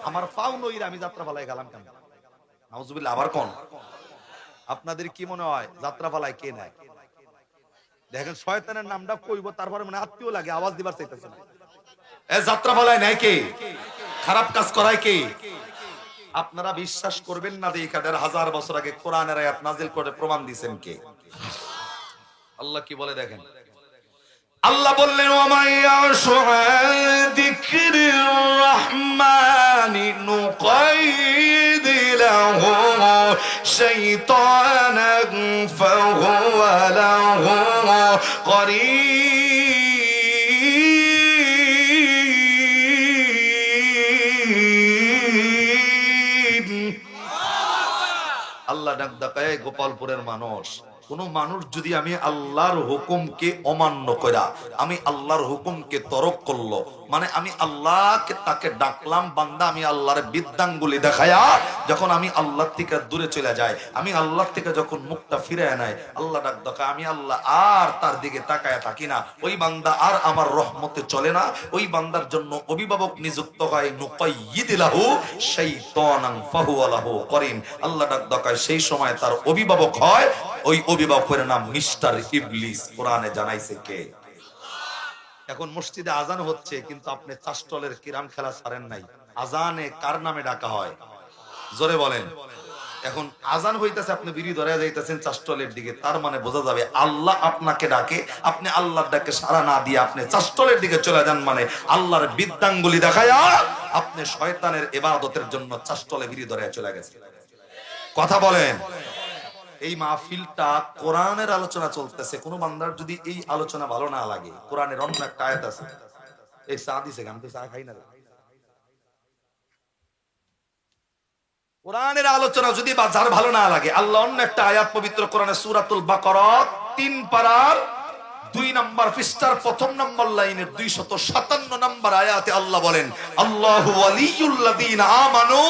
আমার পাও নইরা আমি যাত্রা ফালায় গেলাম কেন? নাউজুবিল্লাহ। আবার কোন আপনাদের কি মনে হয় যাত্রা ফালায় কে নাই? দেখেন শয়তানের নামটা কইব তারপরে মানে আত্মীয় লাগে, আওয়াজ দিবার চাইতেছে না। এ যাত্রা ফালায় নাই কে? খারাপ কাজ করায় কে? আপনারা বিশ্বাস করবেন না, দেখা 1000 বছর আগে কোরআনের আয়াত নাজিল করে প্রমাণ দিবেন কে? আল্লাহ কি বলে দেখেন। আল্লাহ বললেন, ওয়ামাইয়াশু যিকরির রহমানি নুকাইদ লাহু শাইতানান ফাহুয়া লাহু করিন। আল্লাহ ডাক দেয়, গোপালপুরের মানুষ, কোন মানুষ যদি আমি আল্লাহর হুকুমকে অমান্য করা, আমি আল্লাহর হুকুমকে তরক করলো, মানে আমি আল্লাহকে তাকে ডাকলাম বান্দা, আমি আল্লাহর বিদ্যাঙ্গুলি দেখায়া যখন আমি আল্লাহ থেকে দূরে চলে যায়, আমি আল্লাহ থেকে যখন মুখটা ফিরায় নেয়, আল্লাহ ডাক দেখা আমি আল্লাহ আর তার দিকে তাকায় থাকি না, ওই বান্দা আর আমার রহমতে চলে না, ওই বান্দার জন্য অভিভাবক নিযুক্ত হয়, নুকাইয়িদ লাহু শাইতানান ফাহুয়া লাহু করিন। আল্লাহ ডাক দেখায় সেই সময় তার অভিভাবক হয়, ওই অভিভাবকের নাম মিস্টার ইবলিস। কোরআনে জানাইছে কে? এখন মসজিদে আজান হচ্ছে কিন্তু আপনি চাষটলের কিরাম খেলা ছাড়েন নাই। আজানে কার নামে ডাকা হয়? জোরে বলেন। এখন আজান হইতেছে, আপনি বিড়ি ধরে যাইতেছেন চাষটলের দিকে, তার মানে বোঝা যাবে আল্লাহ আপনাকে ডাকে, আপনি আল্লাহর ডাকে সাড়া না দিয়ে আপনি চাষটলের দিকে চলে যান, মানে আল্লাহর বিদ্যাঙ্গুলি দেখায়া আপনি শয়তানের ইবাদতের জন্য চাষটলে বিড়ি ধরে চলে গেছেন। কথা বলেন। এই মাহফিলটা কোরআনের আলোচনা চলতেছে, কোন বান্দার যদি এই আলোচনা ভালো না লাগে, কোরআনের অন্য একটা আয়াত আছে, এই চা দিছে, আমি তো চা খাই না। কোরআনের আলোচনা যদি যার ভালো না লাগে, আল্লাহ অন্য একটা আয়াত পবিত্র কোরআনে সূরাতুল বাকারা 3 পারার 2 নম্বর পৃষ্ঠার 1 নম্বর লাইনের 257 নম্বর আয়াতে আল্লাহ বলেন, আল্লাহু ওয়ালিয়ুল্লাযীনা আমানু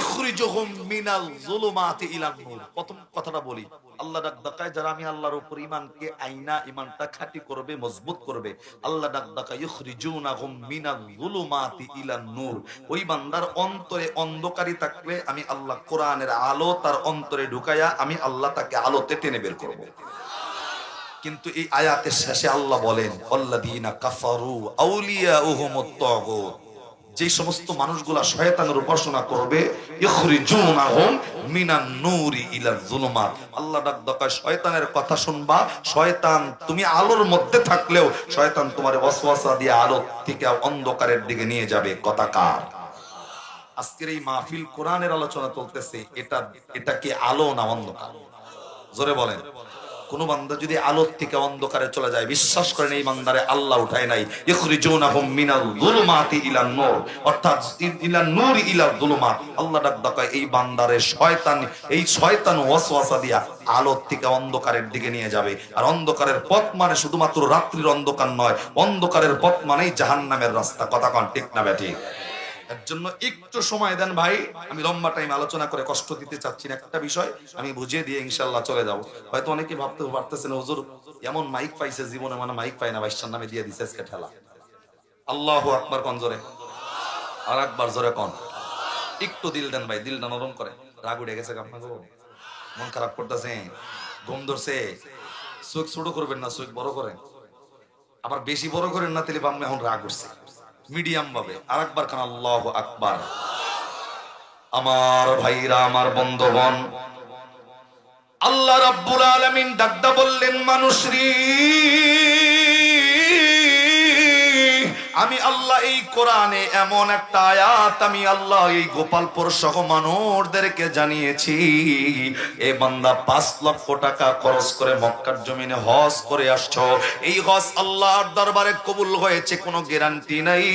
ইখরিজুহুম মিনাল যুলুমাতি ইলান নূর। প্রথম কথাটা বলি, আল্লাহ ডাক দেখায় যারা আমি আল্লাহর উপর ঈমানকে আইনা, ঈমানটা খাঁটি করবে, মজবুত করবে, আল্লাহ ডাক দেখায় ইখরিজুনাহুম মিনাল যুলুমাতি ইলান নূর। ওই বান্দার অন্তরে অন্ধকারই থাকলে আমি আল্লাহ কোরআনের আলো তার অন্তরে ঢুকায়া আমি আল্লাহ তাকে আলোতে টেনে বের করব। কিন্তু এই আয়াতের শেষে আল্লাহ বলেন, আল্লাযীনা কাফারু আউলিয়াউহুমুত তাগুত, যে সমস্ত মানুষগুলা শয়তানের উপাসনা করবে, ইখরিজুনাহুম মিনান নূরি ইলাল যুলুমাত। আল্লাহ ডাক দেখায় শয়তানের কথা শুনবা, শয়তান তুমি আলোর মধ্যে থাকলেও শয়তান তোমার ওয়াসওয়াসা দিয়ে আলো থেকে অন্ধকারের দিকে নিয়ে যাবে। কথা কার? আজকের এই মাহফিল কোরআনের আলোচনা চলতেছে, এটা কি আলো না অন্ধকার? জোরে বলেন। কোন বান্দা যদি আলোর থেকে অন্ধকারে চলে যায়, বিশ্বাস করেন এই বান্দারে আল্লাহ উঠায় নাই। ইখরিজুনাহুম মিনাল যুলুমাতি ইলান নূর, অর্থাৎ ইলান নূর ইলা যুলুমাত। আল্লাহ ডাক এই বান্দারে শয়তান ওয়াসওয়াসা দিয়া আলোর থেকে অন্ধকারের দিকে নিয়ে যাবে। আর অন্ধকারের পথ মানে শুধুমাত্র রাত্রির অন্ধকার নয়, অন্ধকারের পথ মানেই জাহান্নামের রাস্তা। কথা কন ঠিক না বেঠি? এর জন্য একটু সময় দেন ভাই, আমি লম্বা টাইম আলোচনা করে কষ্ট দিতে চাচ্ছি না। একটা বিষয় আমি বুঝিয়ে দিয়ে ইনশাআল্লাহ চলে যাব। হয়তো অনেকে ভাবতে পারতেছেন হুজুর এমন মাইক পাইছে জীবনে, মানে মাইক পায় না, বাইশার নামে দিয়ে দিছে আজকে ঠেলা। আল্লাহু আকবার কোন জোরে, আর একবার জোরে কোন। একটু দিল দেন ভাই, দিলটা নরম করে। রাগ উঠে গেছে আপনাকে, মন খারাপ করতেছে, ঘুম ধরছে, চোখ ছোট করবেন না, চোখ বড় করেন। আবার বেশি বড় করেন না, তাহলে বাম্মে এখন রাগ উঠছে। মিডিয়াম ভাবে আর একবার খান আল্লাহু আকবার। আমার ভাইরা, আমার বন্ধুগণ, আল্লাহ রাব্বুল আলামিন ডাকদা বললেন, মানুষরি আমি আল্লাহ এই কোরআনে এমন একটা আয়াত আমি আল্লাহ এই গোপালপুর সহ মানুষদেরকে জানিয়েছি। এ বান্দা 5 লক্ষ টাকা খরচ করে মক্কার জমিনে হজ করে আসছো, এই হজ আল্লাহর দরবারে কবুল হয়েছে কোনো গ্যারান্টি নাই।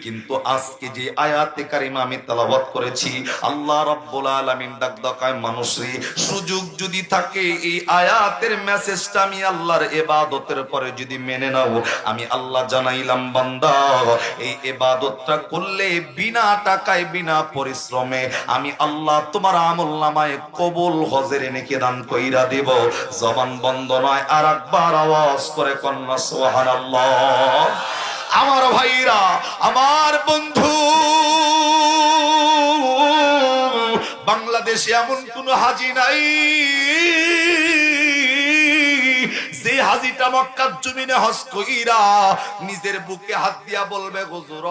কিন্তু আজকে যে আয়াতে কারিমা আমি তেলাওয়াত করেছি, আল্লাহ রাব্বুল আলামিন ডাক দেয়, মানুষরে সুযোগ যদি থাকে এই আয়াতের মেসেজটা আমি আল্লাহর ইবাদতের পরে যদি মেনে নাও, আমি আল্লাহ জানাইলাম বান্দা এই ইবাদতটা করলে বিনা টাকায় বিনা পরিশ্রমে আমি আল্লাহ তোমার আমলনামায় কবুল হজের নেকি দান কইরা দেব। জবান বন্ধ নয়, আর একবার আওয়াজ করে কন্যা সুবহানাল্লাহ। আমার ভাইরা, আমার বন্ধু, বাংলাদেশে এমন কোন হাজি নাই যে হাজিটা মক্কার জমিনে হজ কইরা নিজের বুকে হাত দিয়া বলবে, হুজুর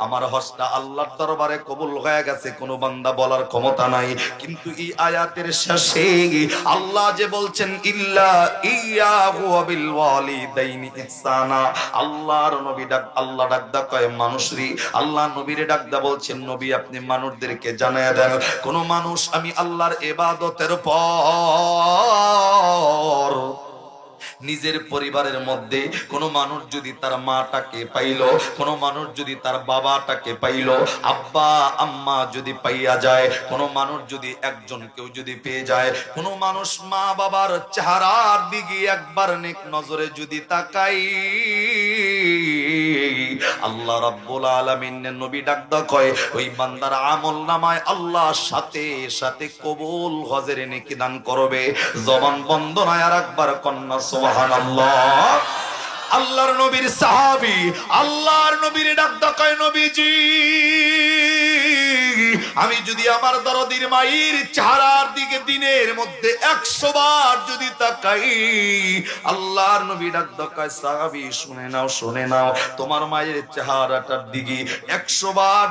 আমার হজটা আল্লাহর দরবারে কবুল হয়ে গেছে। কোন বান্দা বলার ক্ষমতা নাই। কিন্তু এই আয়াতের শেষে আল্লাহ যে বলছেন, ইল্লা ইয়াহু বিল ওয়ালিদাইনি ইহসানা, আল্লাহর নবী আল্লাহ ডাকদা কয় মানুষরি, আল্লাহ নবীরে ডাকদা বলছেন, নবী আপনি মানুষদেরকে জানায় দেন, কোন মানুষ আমি আল্লাহর ইবাদতের পর নিজের পরিবারের মধ্যে কোন মানুষ যদি তার মাটাকে পাইলো, কোন মানুষ যদি তার বাবাটাকে পাইলো, আব্বা আম্মা যদি পাইয়া যায়, কোন মানুষ যদি একজন কেউ যদি পেয়ে যায়, কোন মানুষ মা বাবার চেহারার দিকে একবার নেক নজরে যদি তাকাই, আল্লাহ রাব্বুল আলামিনের নবী ডাকদা কয় ওই বান্দার আমলনামায় আল্লাহ সাথে সাথে কবুল হজের নেকি দান করবে। জবান বন্ধ নয়, আর একবার কন্যা সুবহানাল্লাহ। আল্লাহর নবীর সাহাবী আল্লাহর নবীর ডাকদা কয়, নবীজি আমি যদি আমার দরদির মায়ের চেহারার দিকে দিনের মধ্যে 100 বার যদি তাকাই, আল্লাহর নবী ডাকদা কয়, সাহাবী শুনে নাও, শুনে নাও, তোমার মায়ের চেহারাটার দিকে 100 বার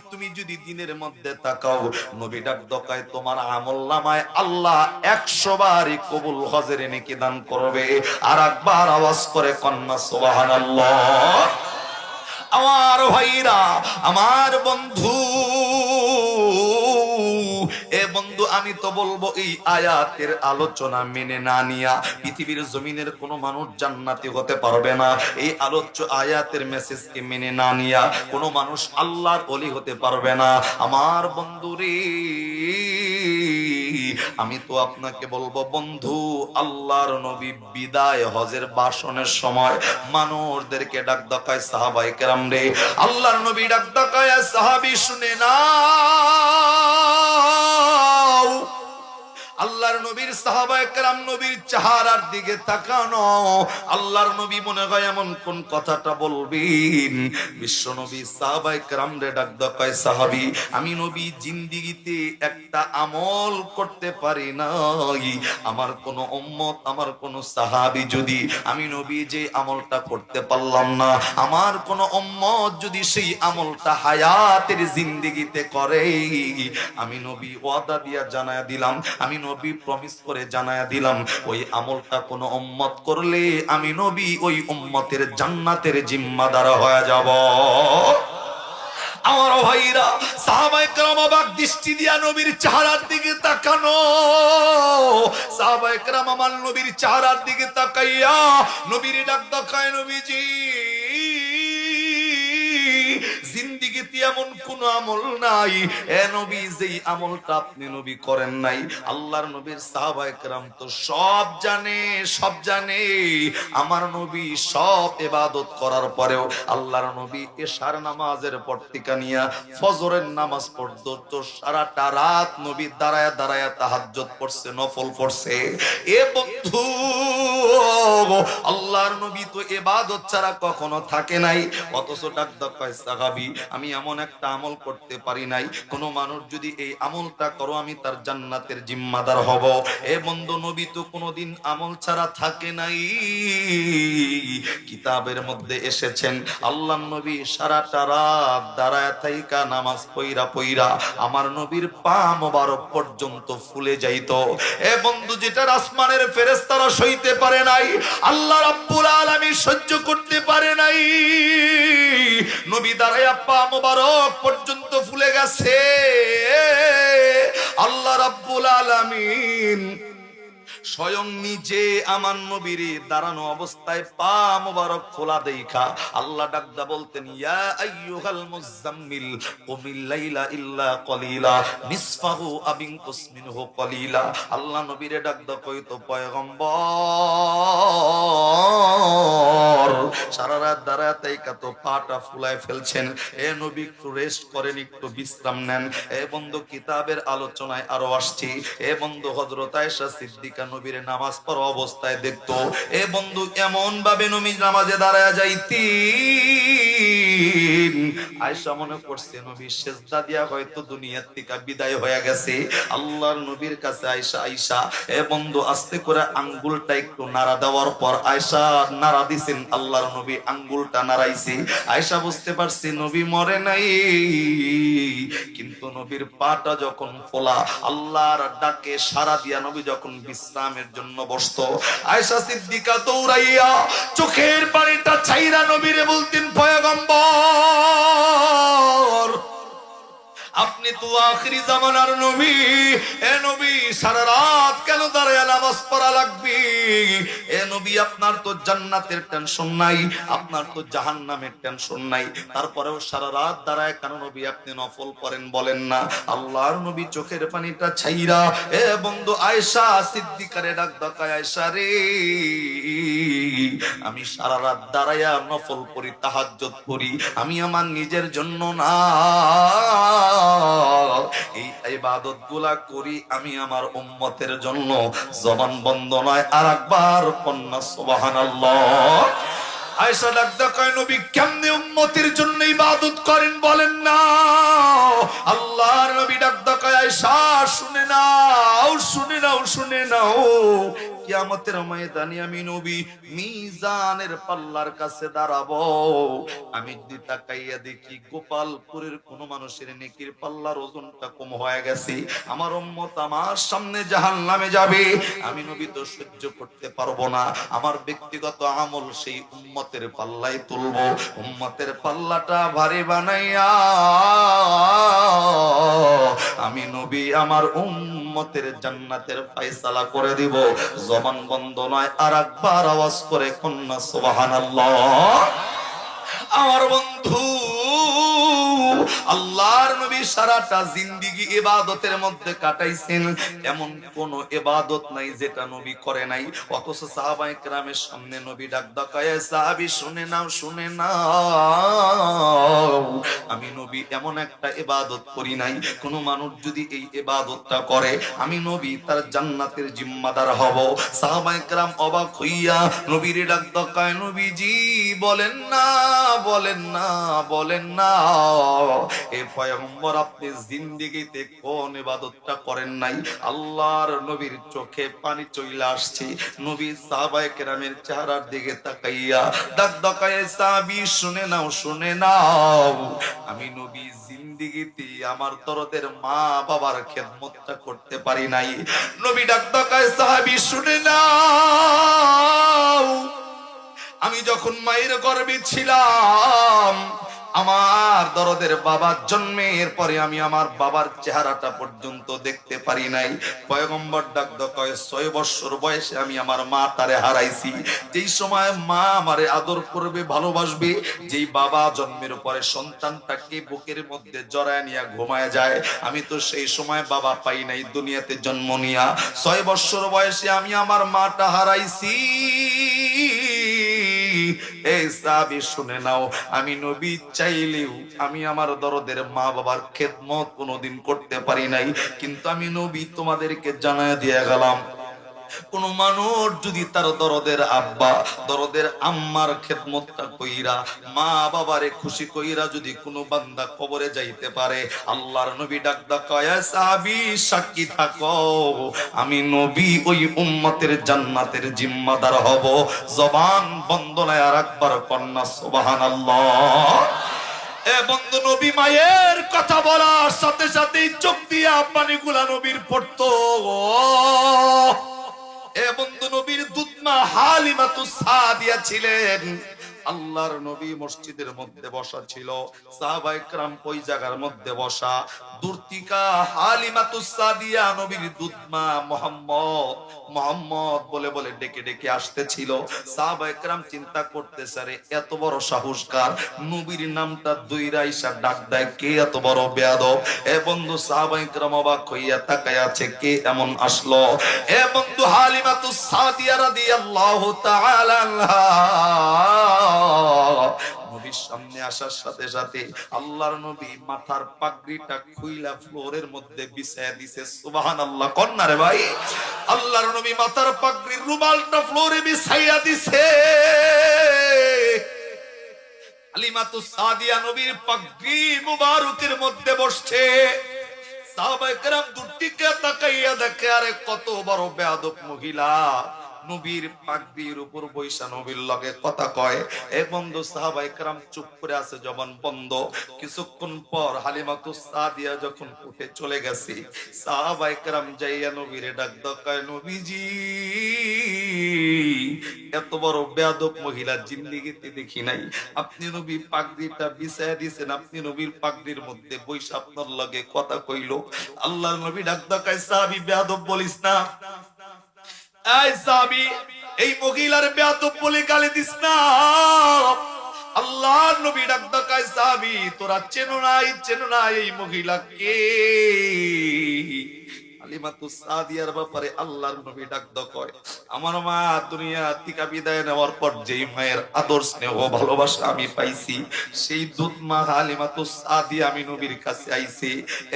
তুমি যদি দিনের মধ্যে তাকাও, নবী ডাকদা কয় তোমার আমলনামায় আল্লাহ 100 বারই কবুল হজের নেকি দান করবে। আর একবার আওয়াজ করে কন্যা সুবহানাল্লাহ। আমার ভাইরা, আমার বন্ধু, এ বন্ধু আমি তো বলবো এই আয়াতের আলোচনা মেনে না নিয়া পৃথিবীর জমিনের কোনো মানুষ জান্নাতি হতে পারবে না। এই আলোচ্য আয়াতের মেসেজকে মেনে না নিয়া কোনো মানুষ আল্লাহর ওলি হতে পারবে না। আমার বন্ধু রে, আমি তো আপনাকে বলবো বন্ধু, আল্লাহর নবী বিদায় হজের ভাষণের সময় মানুষদেরকে ডাক দেয়, সাহাবায়ে কেরাম রে, আল্লাহর নবী ডাক দেয়, সাহাবী শুনে নাও। আল্লাহর নবীর সাহাবায়ে কেরাম নবীর চেহারার দিকে তাকানো, আল্লাহর নবী মনে হয় এমন কোন কথাটা বলবেন, বিশ্ব নবী সাহাবায়ে কেরাম রে ডাক দেয়, সাহাবী আমি নবী জিন্দেগিতে একটা আমল করতে পারি নাই, আমার কোন উম্মত আমার কোন সাহাবী যদি আমি নবী যে আমলটা করতে পারলাম না, আমার কোন উম্মত যদি সেই আমলটা হায়াতের জিন্দেগিতে করে, আমি নবী ওয়াদা দিয়া জানায়া দিলাম, আমি নবী প্রমিস করে জানায়া দিলাম, ওই আমলটা কোন উম্মত করলে আমি নবী ওই উম্মতের জান্নাতের জিম্মাদার হয়ে যাব। আমার ভাইরা, সাহাবায়ে কেরাম অবাক দৃষ্টি দিয়া নবীর চেহারার দিকে তাকানো। সাহাবায়ে কেরাম আমার নবীর চেহারার দিকে তাকাইয়া নবীর ডাক দেখায়, নবীজি জিন্দেগিতে এমন কোন আমল নাই এ নবী যেই আমলটা আপনি নবী করেন নাই। আল্লাহর নবীর সাহাবায়ে কেরাম তো সব জানে আমার নবী সব ইবাদত করার পরেও আল্লাহর নবী এশার নামাজের পর থেকে নিয়া ফজরের নামাজ পর্যন্ত সারাটা রাত নবী দাঁড়ায়া দাঁড়ায়া তাহাজ্জুদ পড়ছে, নফল পড়ছে। এ বন্ধু, আল্লাহর নবী তো ইবাদত ছাড়া কখনো থাকে নাই। অথচ ডাক দেখায় সাহাবী, আমি এমন একটা আমল করতে পারি নাই, কোন মানুষ যদি এই আমলটা করো আমি তার জান্নাতের জিম্মাদার হব। এ বন্ধু, নবী তো কোনোদিন আমল ছাড়া থাকে নাই। কিতাবের মধ্যে এসেছেন আল্লাহর নবী সারাটা রাত দাঁড়ায় থাইকা নামাজ পইরা আমার নবীর পা মোবারক পর্যন্ত ফুলে যাইত। এ বন্ধু, যেটা আসমানের ফেরেশতারা সইতে পারে নাই, আল্লাহ রাব্বুল আলামিন সহ্য করতে পারে নাই। নবী দাঁড়ায়া পা মোবারক পর্যন্ত ফুলে গেছে। আল্লাহ রাব্বুল আলামিন স্বয়ং নিজে আমার নবীর দাঁড়ানো অবস্থায় পা মোবারক খোলা দেখা আল্লাহ ডাকদা বলতেন, ইয়া আইয়ুহাল মুযাম্মিল কুমিল লাইলা ইল্লা কলিলা নিসফাহু আবিনকুস মিনহু কলিলা। আল্লাহ নবীরে ডাকদা কইতো, পয়গম্বর সারা রাত দাঁড়ায় তাইকা তো পাটা ফুলায় ফেলছেন, এ নবী একটু রেস্ট করেন, একটু বিশ্রাম নেন। এ বন্ধু, কিতাবের আলোচনায় আরো আসছি। এ বন্ধু, হযরত আয়েশা সিদ্দিকা নবীর নামাজ পড়া অবস্থায় দেখতো। এ বন্ধু, এমন ভাবে নবী নামাজে দাঁড়ায় যাইতেন, আয়েশা মনে করছে নবী সিজদা দিয়া হয়তো দুনিয়া থেকে বিদায় হয়ে গেছে। আল্লাহর নবীর কাছে আয়েশা এ বন্ধু আস্তে করে আঙ্গুলটা একটু নাড়া দেওয়ার পর আয়েশা নাড়া দিছেন, আল্লাহর নবী আঙ্গুলটা নাড়াইছে। আয়েশা বুঝতে পারছে নবী মরে নাই, কিন্তু নবীর পাটা যখন ফোলা, আল্লাহর ডাকে সাড়া দিয়া নবী যখন বিশ্রামের জন্য বসতো, আয়েশা সিদ্দিকা দৌড়াইয়া চোখের পানিটা ছাইরা নবীরে বলতেন, পয়গম্বর আপনি তো আখিরি জামানার নবী, এ নবী সারা রাত কেন দাঁড়ায় নামাজ পড়া লাগবে? এ নবী, আপনার তো জান্নাতের টেনশন নাই, আপনার তো জাহান্নামের টেনশন নাই, তারপরেও সারা রাত দাঁড়ায় কেন নবী আপনি নফল পড়েন বলেন না? আল্লাহর নবী চোখের পানিটা ছাইরা এ বন্ধু আয়েশা সিদ্দিকারে ডাক দেখায়, আয়েশা রে, আমি সারা রাত দাঁড়ায়া নফল পড়ি, তাহাজ্জুদ পড়ি, আমি আমার নিজের জন্য না, এই ইবাদতগুলা করি আমি আমার উম্মতের জন্য। জবান বন্ধ নয়, আরেকবার কন্যা সুবহানাল্লাহ। আয়েশা ডাক দেখায়, নবী কেমনে উম্মতের জন্য ইবাদত করেন বলেন না? আল্লাহর নবী ডাক দেখায়, আয়েশা শুনে নাও, কিয়ামতের ময়দানে আমি নবী মিজানের পাল্লার কাছে দাঁড়াবো। আমি যদি তাকাইয়া দেখি গোপালপুরের কোন মানুষের নেকির পাল্লার ওজনটা কম হয়ে গেছে, আমার উম্মত আমার সামনে জাহান্নামে যাবে, আমি নবী তো সহ্য করতে পারবো না। আমার ব্যক্তিগত আমল সেই উম্মতের পাল্লায় তুলবো, উম্মতের পাল্লাটা ভারী বানাইয়া আমি নবী আমার উম্মতের জান্নাতের ফয়সালা করে দিব। জবান বন্ধ নয়, আরেকবার আওয়াজ করে কন্যা সুবহানাল্লাহ। আমার বন্ধু, আল্লাহর নবী সারাটা জিন্দেগি ইবাদতের মধ্যে কাটাইছেন, এমন কোন ইবাদত নাই যেটা নবী করে নাই। অথচ সাহাবায়ে কেরামের সামনে নবী ডাক দেখায়, সাহাবী শুনে নাও, আমি নবী এমন একটা ইবাদত করি নাই, কোন মানুষ যদি এই ইবাদতটা করে আমি নবী তার জান্নাতের জিম্মাদার হব। সাহাবায়ে কেরাম অবাক হইয়া নবীর ডাক দেখায়, নবীজি বলেন না, এ পয়গম্বর আপনি জিন্দেগিতে কোন ইবাদতটা করেন নাই? আল্লাহর নবীর চোখে পানি চলে আসছে। নবী সাহাবায়ে কেরামের চেহারার দিকে তাকাইয়া ডাক দেখায়, সাহাবী শুনে নাও, আমি নবী জিন্দেগিতে আমার দরদের মা বাবার খেদমতটা করতে পারি নাই। নবী ডাক দেখায়, সাহাবী শুনে নাও, আমি যখন মায়ের গর্ভে ছিলাম আমার দরদের বাবার জন্মের পরে আমি আমার বাবার চেহারাটা পর্যন্ত দেখতে পারি নাই। পয়গম্বর ডাক কয় 6 বছর বয়সে আমি আমার মা তারে হারাইছি। যেই সময় মা আমারে আদর করবে, ভালোবাসবে, যেই বাবা জন্মের পরে সন্তানটাকে বুকের মধ্যে জড়ায় নিয়ে ঘুমায় যায়, আমি তো সেই সময় বাবা পাই নাই দুনিয়াতে জন্ম নিয়া। 6 বছর বয়সে আমি আমার মাটা হারাইছি। এই সাহাবী শুনে নাও, আমি নবী চাইলেও আমি আমার দরদের মা বাবার খেদমত কোনোদিন করতে পারি নাই, কিন্তু আমি নবী তোমাদেরকে জানায় দিয়ে গেলাম, কোন মানুষ যদি তার দরদের আব্বা দরদের আম্মার খেদমতটা কইরা মা বাবারে খুশি কইরা যদি কোনো বান্দা কবরে যাইতে পারে, আল্লাহর নবী ডাকদা কয় সাহাবী সাক্ষী থাকো, আমি নবী ওই উম্মতের জান্নাতের জিম্মাদার হব। জবান বন্ধ নাই আর একবার কন্যা সুবহানাল্লাহ। এ বন্ধু, নবী মায়ের কথা বলার সাথে সাথে চোখ দিয়ে পানিগুলা নবীর পড়তো। এ বন্ধু, নবীর দুধমা হালিমাতুস সাদিয়া ছিলেন। আল্লাহর নবী মসজিদের মধ্যে বসা ছিল, সাহাবায়ে কেরাম ওই জায়গার মধ্যে বসা। দুর্তিকা হালিমাতুস সাদিয়া নবীর দুধমা মুহাম্মদ মুহাম্মদ বলে বলে ডেকে ডেকে আসতেছিল। সাহাবায়ে কেরাম চিন্তা করতেছে, রে এত বড় সাহসকার, নবীর নামটা দুইরা ইসা ডাক দেয়, কে এত বড় বেয়াদব। এ বন্ধু, সাহাবায়ে কেরাম অবাক হইয়া তাকায় আছে, কে এমন আসলো। এ বন্ধু, হালিমাতুস সাদিয়া রাদিয়াল্লাহু তাআলা আনহা নবীর সামনে আসার সাথে সাথে আল্লাহর নবী মাথার পাগড়িটা খুইলা ফ্লোরের মধ্যে বিছায়া দিছে। সুবহানাল্লাহ, কন্যা রে ভাই। আল্লাহর নবী মাথার পাগড়ির রুমালটা ফ্লোরে বিছাইয়া দিছে। হালিমাতুস সাদিয়া নবীর পাগড়ি মুবারকের মধ্যে বসছে। সাহাবায়ে কেরাম দূর থেকে তাকাইয়া দেখে, আরে কত বড় বেয়াদব মহিলা, নবীর পাগড়ির উপর বৈশা নবীর লগে কথা কয়। এ বন্ধু, সাহাবায়ে কেরাম চুপ করে আছে, জবান বন্ধ। কিছুক্ষণ পর হালিমাতুস সাদিয়া যখন উঠে চলে গেছে, সাহাবায়ে কেরাম যাইয়া নবীরে ডাক কয়, নবীজি এত বড় বেয়াদব মহিলা জিন্দেগিতে দেখি নাই। আপনি নবী পাগড়িটা বিছায়া দিয়েছেন, আপনি নবীর পাগড়ির মধ্যে বৈশা আপনার লগে কথা কইলো। আল্লাহর নবী ডাক কয়, সাহাবী বেয়াদব বলিস না। এই সাহাবী, এই মহিলার বেয়াদব বলে গালি দিস না। আল্লাহর নবী ডাক কয়, সাহাবী তোরা চেনো না এই মহিলা কে? হালিমাতুস সাদিয়ার ব্যাপারে আল্লাহর নবী ডাক কয়, আমার মা দুনিয়া থেকে বিদায় নেওয়ার পর যেই মায়ের আদর স্নেহ ভালোবাসা আমি পাইছি, সেই দুধ মা হালিমাতুস সাদিয়া আমি নবীর কাছে আইছি।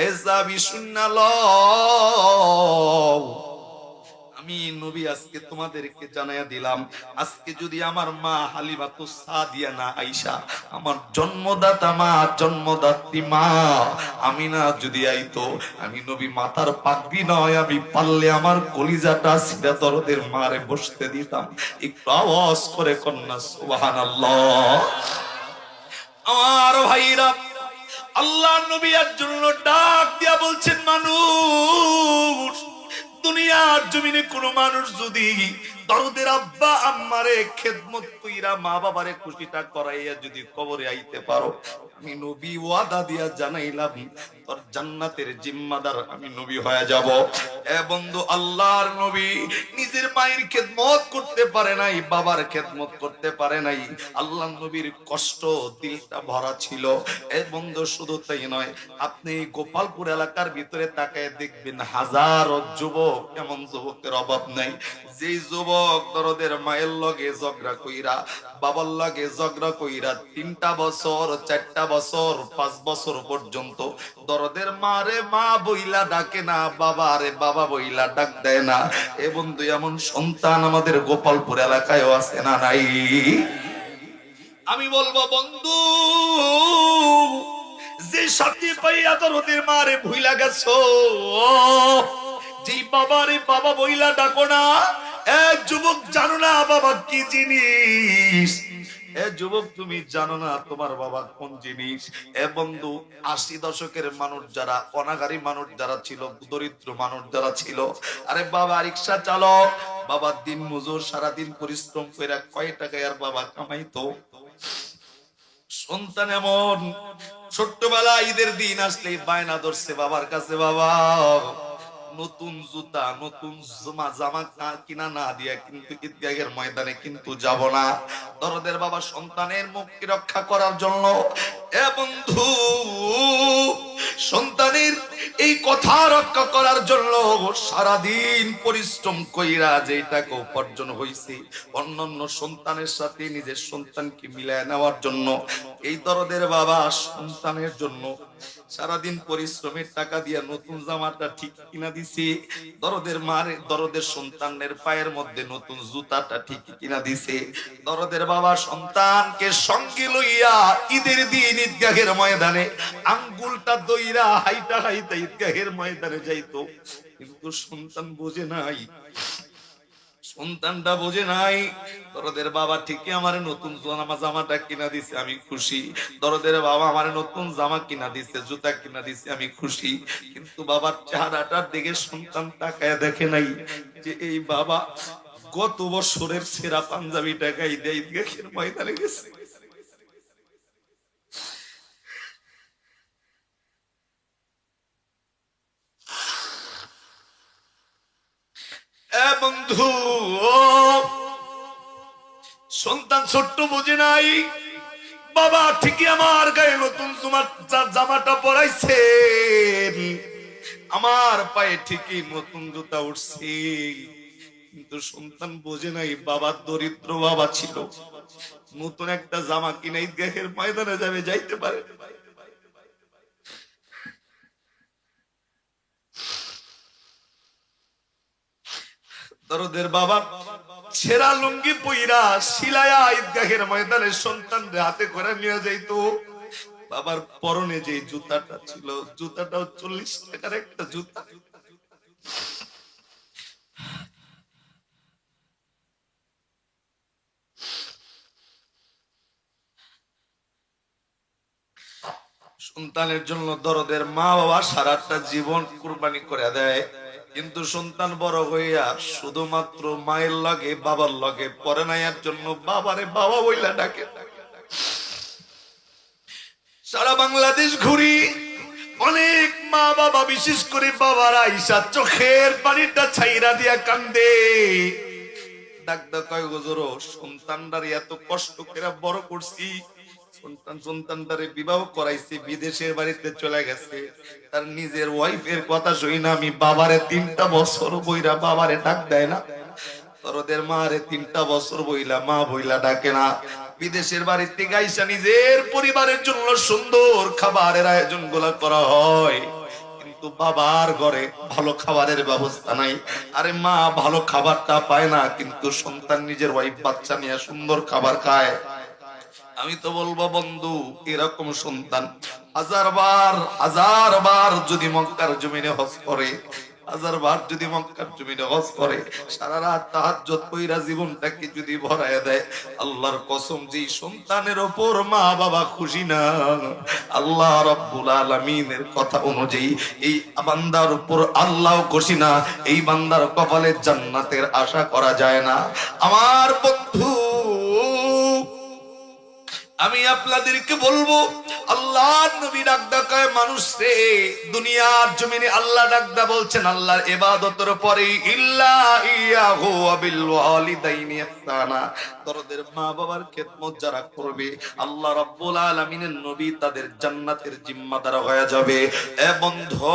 এ সাহাবী শুননা লও, আমি নবী আজকে তোমাদেরকে জানাইয়া দিলাম, আজকে যদি আমার মা হালিমাতুস সাদিয়া না আইসা, আমার জন্মদাতা মা, জন্মদাত্রী মা আমিনা যদি আইতো, আমি নবী মাথার পাগড়ি নয়, আমি পারলে আমার কলিজাটা সিরা দরদের মারে বসতে দিতাম। একটু আওয়াজ করে কন্যা সুবহানাল্লাহ। আমার ভাইরা, আল্লাহ নবী এর জন্য ডাক দিয়া বলছেন, মানুষ দুনিয়ার জমিনে কোন মানুষ যদি দরদের আব্বা আম্মারে খেদমত কইরা মা বাবারে খুশিটা করাইয়া যদি কবরে আইতে পারো, আমি নবী ওয়াদা দিয়া জানাইলাম তোর জান্নাতের জিম্মাদার আমি নবী হয়ে যাব। এ বন্ধু, আল্লাহর নবী নিজের মায়ের খেদমত করতে পারে নাই, বাবার খেদমত করতে পারে নাই। আল্লাহর নবীর কষ্ট দিলটা ভরা ছিল। এ বন্ধু, শুধু তাই নয়, আপনি গোপালপুর এলাকার ভিতরে তাকায় দেখবেন হাজারো যুবক, এমন যুবকের অভাব নাই যেই যুবক দরদের মায়ের লগে ঝগড়া কইরা, বাবার লগে ঝগড়া কইরা 3টা বছর 4টা বছর 5 বছর পর্যন্ত দরদের মারে মা বইলা ডাকে না, বাবারে বাবা বইলা ডাক দেয় না। এ বন্ধু, এমন সন্তান আমাদের গোপালপুর এলাকায়ও আছে না নাই? আমি বলবো বন্ধু, যে সাথী পাইয়া দরদের মারে ভুইলা গেছো, যে বাবারে বাবা বইলা ডাকো না, এক যুবক জানো না বাবা কি জিনিস? এ যুবক, তুমি জানো না তোমার বাবা কোন জিনিস? এ বন্ধু, 80 দশকের মানুষ যারা, অনাগারী মানুষ যারা ছিল, দরিদ্র মানুষ যারা ছিল, আরে বাবা রিকশা চালক, বাবা দিন মজুর, সারাদিন পরিশ্রম করে কয় টাকায় আর বাবা কামাইতো? সন্তান এমন ছোট্টবেলা ঈদের দিন আসলে বায়না ধরছে বাবার কাছে, বাবা নতুন জুতা নতুন জামা কিনা না দিয়া কিন্তু ঈদগাহের ময়দানে কিন্তু যাব না। দরদের বাবা সন্তানের মুক্তি রক্ষা করার জন্য, এ বন্ধু সন্তানের এই কথা রক্ষা করার জন্য সারাদিন পরিশ্রম কইরা যে টাকা উপার্জন হইছে অন্যান্য সন্তানের সাথে নিজের সন্তানকে মিলায় নেওয়ার জন্য, এই দরদের বাবা সন্তানের জন্য সারাদিন পরিশ্রমের টাকা দিয়া নতুন জামাটা ঠিক কিনা দিছে। দরদের মারে দরদের সন্তানের পায়ের মধ্যে নতুন জুতাটা ঠিক কিনা দিছে। দরদের বাবা সন্তানকে সঙ্গে লইয়া ঈদের দিন ঈদগাহের ময়দানে আঙ্গুলটা দইরা হাইটা হাইটা ঈদগাহের ময়দানে যাইতো, কিন্তু সন্তান বোঝে নাই, সন্তানটা বোঝে নাই। দরদের বাবা ঠিকই আমার নতুন জামাটা কিনা দিছে, আমি খুশি। দরদের বাবা আমার নতুন জামা কিনা দিছে, জুতা কিনা দিছে, আমি খুশি। কিন্তু বাবার চেহারাটার দিকে সন্তান তাকায় দেখে নাই যে এই বাবা গত বছরের সেরা পাঞ্জাবি টাকাই দেয় ঈদগাহের ময়দানে গেছে। বন্ধু সন্তান ছোট্ট বুঝে নাই, বাবা ঠিকই আমার গায়ে নতুন জামাটা পরাইছে, আমার পায়ে ঠিকই নতুন জুতা উঠছে, কিন্তু সন্তান বোঝে নাই বাবার দরিদ্র বাবা ছিল, নতুন একটা জামা কিনে ঈদগাহের ময়দানে যাবে, যাইতে পারে। দরদের বাবা ছেঁড়া লুঙ্গি পইরা সিলায়া ঈদগাহের ময়দানে সন্তানদের হাতে করে নিয়ে যাইতো। বাবার পরনে যে জুতাটা ছিল, জুতাটাও 40 টাকার একটা জুতা। সন্তানের জন্য দরদের মা বাবা সারাটা জীবন কুরবানি করে দেয়, কিন্তু সন্তান বড় হইয়া শুধুমাত্র মায়ের লগে বাবার লগে পরে নাই এর জন্য বাবারে বাবা বইলা ডাকে। সারা বাংলাদেশ ঘুরি, অনেক মা বাবা বিশেষ করে বাবারা আইসা চোখের পানিটা ছাইরা দিয়া কান্দে, ডাকদা কয় হুজুর সন্তানটারে এত কষ্ট করে বড় করছি, সন্তানটারে বিবাহ করাইছি, বিদেশের বাড়িতে চলে গেছে, তার নিজের ওয়াইফের কথা শুই না আমি বাবারে 3টা বছর বইরা বাবারে ডাক দেয় না, তোরদের মারে 3টা বছর বইলা মা বইলা ডাকে না। বিদেশের বাড়িতে গাইসা নিজের পরিবারের জন্য সুন্দর খাবারের আয়োজন গুলা করা হয়, কিন্তু বাবার ঘরে ভালো খাবারের ব্যবস্থা নাই। আরে মা ভালো খাবারটা পায় না, কিন্তু সন্তান নিজের ওয়াইফ বাচ্চা নিয়ে সুন্দর খাবার খায়। আমি তো বলবো বন্ধু এরকম সন্তান হাজার বার যদি মক্কার জমিনে হজ করে, হাজার বার যদি মক্কার জমিনে হজ করে, সারা রাত তাহাজ্জুদ কইরা জীবনটাকে যদি ভরায় দেয়, আল্লাহর কসম যেই সন্তানের উপর মা বাবা খুশি না, আল্লাহ রাব্বুল আলামিনের কথা অনুযায়ী এই বান্দার উপর আল্লাহ খুশি না, এই বান্দার কপালে জান্নাতের আশা করা যায় না। আমার বন্ধু আমি আপনাদেরকে বলবো, আল্লাহর নবী ডাকদা কয় মানুষ রে, দুনিয়ার জমিনে আল্লাহ ডাকদা বলছেন আল্লাহর ইবাদতের পরে ইল্লা ইয়াহু ওয়া বিল ওয়ালিদাইনি ইহসানা, দরদের মা বাবার খেদমত যারা করবে আল্লাহ রাব্বুল আলামিনের নবী তাদের জান্নাতের জিম্মাদার হয়ে যাবে। এ বন্ধু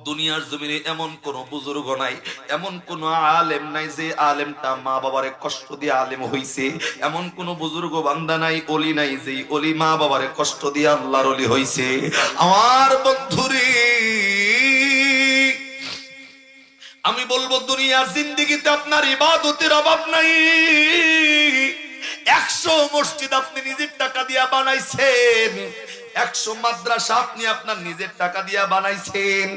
দুনিয়ার জমিনে এমন কোন বুজুর্গ নাই, এমন কোন আলেম নাই যে আলেমটা মা বাবারে কষ্ট দিয়ে আলেম হইছে, এমন কোন বুজুর্গ বান্দা নাই, ওলি নাই যে ওলি মা বাবারে কষ্ট দিয়ে আল্লাহর ওলি হইছে। আমার বন্ধুরে আমি বলবো দুনিয়ার জিন্দেগিতে আপনার ইবাদতের অভাব নাই। 100 মসজিদ আপনি নিজের টাকা দিয়া বানাইছেন, 100 মাদ্রাসা আপনি আপনার নিজের টাকা দিয়া বানাইছেন,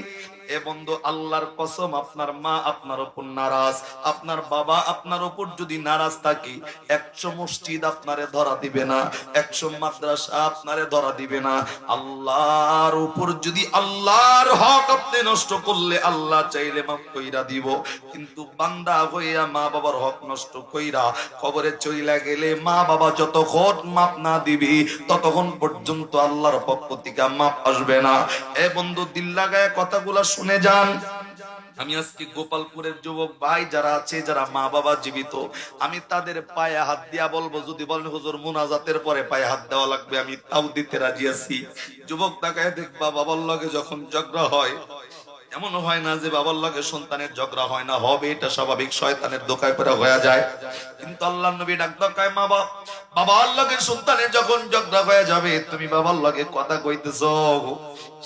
এ বন্ধু আল্লাহর কসম, আপনার মা আপনার উপর নারাজ, আপনার বাবা আপনার উপর যদি নারাজ থাকে, 100 মসজিদ আপনারে ধরা দিবে না, 100 মাদ্রাসা আপনারে ধরা দিবে না। আল্লাহর উপর যদি আল্লাহর হক আপনি নষ্ট করলে আল্লাহ চাইলে মাফ কইরা দিব, কিন্তু বান্দা হইয়া মা বাবার হক নষ্ট কইরা কবরে চইলা গেলে মা বাবা যতক্ষণ মাপ না দিবি ততক্ষণ পর্যন্ত আল্লাহর পক্ষ থেকে মাপ আসবে না। এ বন্ধু দিল লাগায় কথাগুলা শুনে যান। আমি আজকে গোপালপুরের যুবক ভাই যারা আছে, যারা মা বাবা জীবিত, আমি তাদের পায়ে হাত দিয়া বলবো, যদি বলেন হুজুর মুনাজাতের পরে পায়ে হাত দেওয়া লাগবে, আমি তাও দিতে রাজি আছি। যুবক তাকায় দেখবা, বাবার লগে যখন ঝগড়া হয়, এমন হয় না যে বাবার লগে সন্তানের ঝগড়া হয় না, হবে, এটা স্বাভাবিক, শয়তানের দোকায় পরে হয়ে যায়। কিন্তু আল্লাহর নবী ডাক দেয়, মা বাবার লগে সন্তানের যখন ঝগড়া হয়ে যাবে, তুমি বাবার লগে কথা কইতেছো,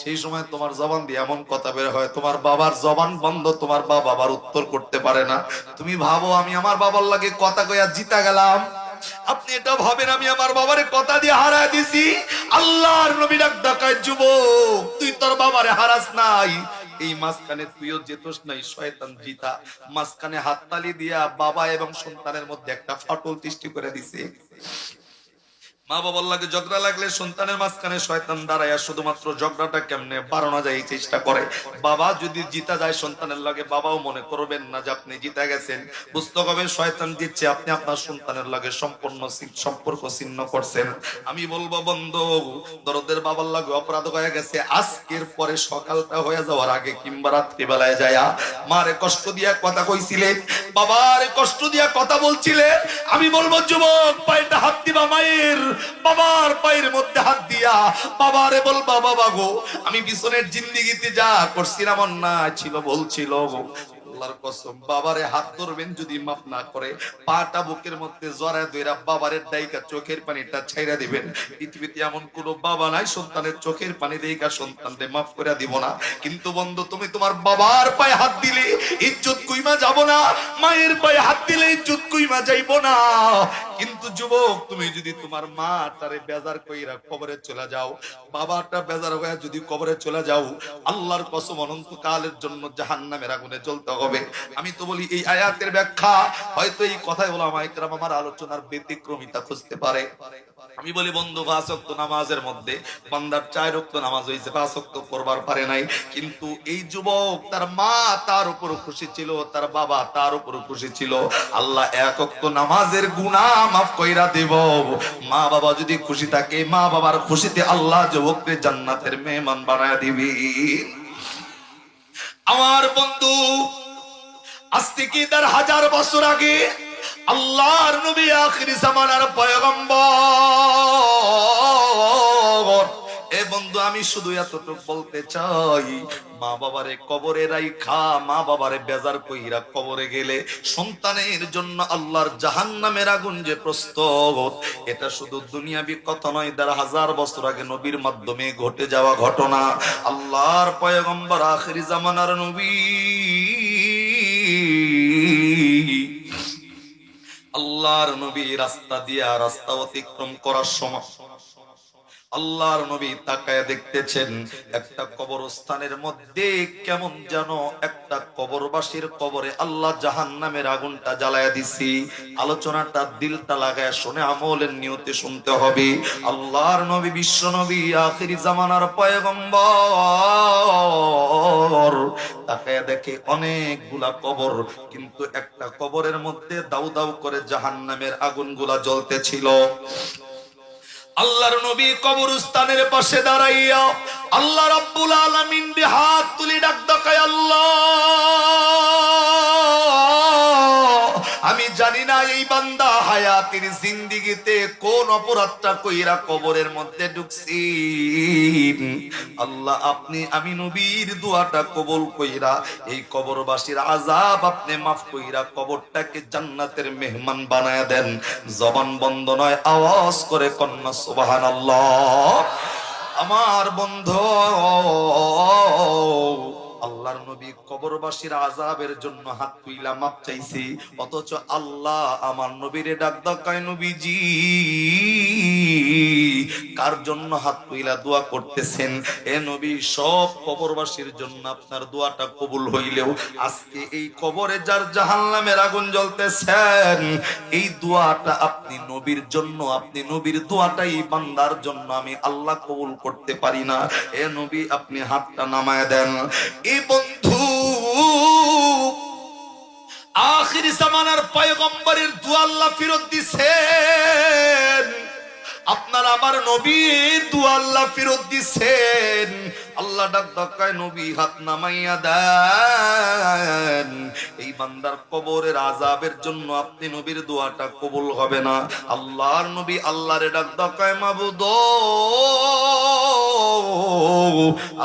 সেই সময় তোমার জবান দিয়ে এমন কথা বের হয়, তোমার বাবার জবান বন্ধ, তোমার বাবা আবার উত্তর করতে পারে না। তুমি ভাবো আমি আমার বাবার লগে কথা কইয়া জিতা গেলাম, আপনি এটা ভাবেন আমি আমার বাবারে কথা দিয়ে হারায় দিছি। আল্লাহর নবী ডাক দেয়, যুবক তুই তোর বাবারে হারাস নাই, এই মাঝখানে তুইও যেতোস নাই, শয়তান জিতা মাঝখানে হাততালি দিয়া বাবা এবং সন্তানের মধ্যে একটা ফাটল সৃষ্টি করে দিছে। মা বাবার লাগে ঝগড়া লাগলে সন্তানের মাঝখানে শয়তান দাঁড়ায় শুধুমাত্র ঝগড়াটা কেমনে বাড়ানো যায় এই চেষ্টা করে। বাবা যদি জিতা যায় সন্তানের লাগে, বাবাও মনে করবেন না যে আপনি জিতা গেছেন, বুঝতে হবে শয়তান জিতছে, আপনি আপনার সন্তানের লাগে সম্পূর্ণ সম্পর্ক ছিন্ন করছেন। আমি বলবো বন্ধু, দরদের বাবার লাগে অপরাধ হয়ে গেছে, আজকের পরে সকালটা হয়ে যাওয়ার আগে কিংবা রাত্রিবেলায় যায় মারে কষ্ট দিয়া কথা কইছিলে, বাবারে কষ্ট দিয়া কথা বলছিলে, আমি বলবো যুবক পায়েটা হাত দিবা, মায়ের বাবার পায়ের মধ্যে হাত দিয়া বাবারে বলবা, বাবা গো আমি পিছনের জিন্দেগিতে যা করছিলাম অন্যায় ছিল, বলছিল গো, আল্লাহর কসম বাবারে হাত ধরবেন, যদি মাফ না করে পাটা বুকের মধ্যে জড়ায় ধইরা বাবারের দাইকা চোখের পানিটা ছাইরা দিবেন। পৃথিবীতে এমন কোন বাবা নাই সন্তানের চোখের পানি দেইকা সন্তানকে মাফ করে দিব না। কিন্তু বন্ধু তুমি তোমার বাবার পায়ে হাত দিলে ইজ্জত কইমা যাব না, মায়ের পায়ে হাত দিলে ইজ্জত কইমা যাইব না। কিন্তু যুবক তুমি যদি তোমার মা তারে বেজার কইরা কবরে চলে যাও, বাবাটা বেজার হয়ে যদি কবরে চলে যাও, আল্লাহর কসম অনন্তকালের জন্য জাহান্নামের আগুনে জ্বলতে হবে। আমি তো বলি এই আয়াতের ব্যাখ্যা হয়তো এই কথাই ওলামায়ে কেরাম আমার আলোচনার ব্যতিক্রমিতা খুঁজতে পারে। আমি বলি বন্ধু 5 ওয়াক্ত নামাজের মধ্যে বান্দার 4 ওয়াক্ত নামাজ হইছে, 5 ওয়াক্ত করবার পারে নাই। কিন্তু এই যুবক তার মা তার উপর খুশি ছিল, তার বাবা তার উপর খুশি ছিল, আল্লাহ 1 ওয়াক্ত নামাজের গুনাহ মাফ কইরা দেব। মা বাবা যদি খুশি থাকে, মা বাবার খুশিতে আল্লাহ যুবককে জান্নাতের মেহমান বানায় দিবি। আমার বন্ধু আজ থেকে 1000 বছর আগে আল্লাহর নবী আখির জামানার পয়গম্বর, এ বন্ধু আমি শুধু এতটুকু বলতে চাই, মা বাবারে কবরে রাইখা মা বাবারে বেজার কইরা কবরে গেলে সন্তানের জন্য আল্লাহর জাহান্নামের আগুন যে প্রস্তুত, এটা শুধু দুনিয়াবি কথা নয়, 1000 বছর আগে নবীর মাধ্যমে ঘটে যাওয়া ঘটনা। আল্লাহর পয়গম্বর আখির জামানার নবী আল্লাহর নবী রাস্তা দিয়া রাস্তা অতিক্রম করার সময় আল্লাহর নবী তাকায় দেখতেছেন একটা কবরস্থানের মধ্যে কেমন যেন একটা কবরবাসীর কবরে আল্লাহ জাহান্নামের আগুনটা জ্বালায়া দিছি। আলোচনাটা দিলটা লাগায় শুনে আমলের নিয়তে শুনতে হবে। আল্লাহর নবী বিশ্ব নবী আখিরি জামানার পয়গম্বর তাকায় দেখে অনেকগুলা কবর, কিন্তু একটা কবরের মধ্যে দাউ দাউ করে জাহান্নামের আগুনগুলা জ্বলতেছিল। আল্লাহর নবী কবরস্থানের পাশে দাঁড়াইয়া আল্লাহ রাব্বুল আলামিন হাত তুলে ডাক দেয়, আল্লাহ আমি জানি না এই বান্দা হায়াতের জিন্দেগিতে কোন অপরাধটা কইরা কবরের মধ্যে ঢুকছি, আল্লাহ আপনি আমি নবীর দোয়াটা কবুল কইরা এই কবরবাসীর আযাব আপনি মাফ কইরা কবরটাকে জান্নাতের মেহমান বানায়া দেন। জবান বন্ধ নয়, আওয়াজ করে কন্যা সুবহানাল্লাহ। আমার বন্ধু আল্লাহর নবী কবরবাসীর আযাবের জন্য হাত তুইলা মাপ চাইছে, অথচ আল্লাহ আমার নবীরে ডাক দেয়, নবীজি কার জন্য হাত তুইলা দোয়া করতেছেন? এ নবী, সব কবরবাসীর জন্য আপনার দোয়াটা কবুল হইলেও আজকে এই কবরে যার জাহান্নামের আগুন জ্বলতেছেন, এই দোয়াটা আপনি নবীর জন্য, আপনি নবীর দোয়াটাই বান্দার জন্য আমি আল্লাহ কবুল করতে পারি না। এ নবী, আপনি হাতটা নামায় দেন। এই বন্ধু, আখির জামানার পয়গম্বরের দোয়া আল্লাহ ফেরত দিছেন, আপনার আমার নবীর দোয়া আল্লাহ ফেরত দিছেন। আল্লাহ ডাক ডাকায়, নবী হাত নামাইয়া দেন। এই বান্দার কবরের আযাবের জন্য আপনি নবীর দোয়াটা কবুল হবে না। আল্লাহর নবী আল্লাহরে ডাক ডাকায়, মাবুদ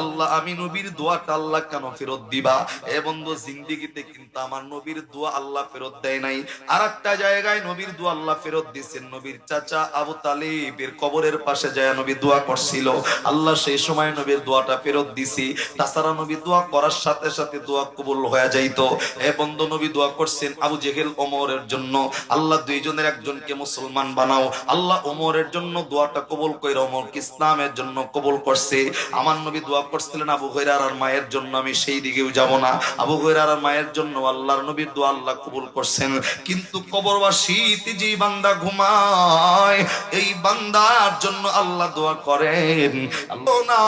আল্লাহ, আমি নবীর দোয়াটা আল্লাহ কেন ফেরত দিবা? এ বন্ধু, জিন্দেগিতে কিন্তু আমার নবীর দোয়া আল্লাহ ফেরত দেয় নাই। আর একটা জায়গায় নবীর দোয়া আল্লাহ ফেরত দিচ্ছেন। নবীর চাচা আবু তালিবের কবরের পাশে যায় নবী দোয়া করছিল, আল্লাহ সেই সময় নবীর দোয়াটা ফেরত দিছি। তাছাড়া নবী দোয়া করার সাথে সাথে দোয়া কবুল হয়ে যাইতো। এ বন্ধু, নবী দোয়া করছেন আবু জেহেল ওমরের জন্য, আল্লাহ দুইজনের একজনকে মুসলমান বানাও। আল্লাহ ওমরের জন্য দোয়াটা কবুল কইরা ওমরকে ইসলামের জন্য কবুল করছে। আমার নবী দোয়া করছিলেন আবু হুরায়রার মায়ের জন্য, আমি সেই দিকেও যাব না। আবু হুরায়রার মায়ের জন্য আল্লাহর নবীর দোয়া আল্লাহ কবুল করছেন। কিন্তু কবরবাসীতে যে বান্দা ঘুমায়, এই বান্দার জন্য আল্লাহ দোয়া করেন। আল্লাহ না,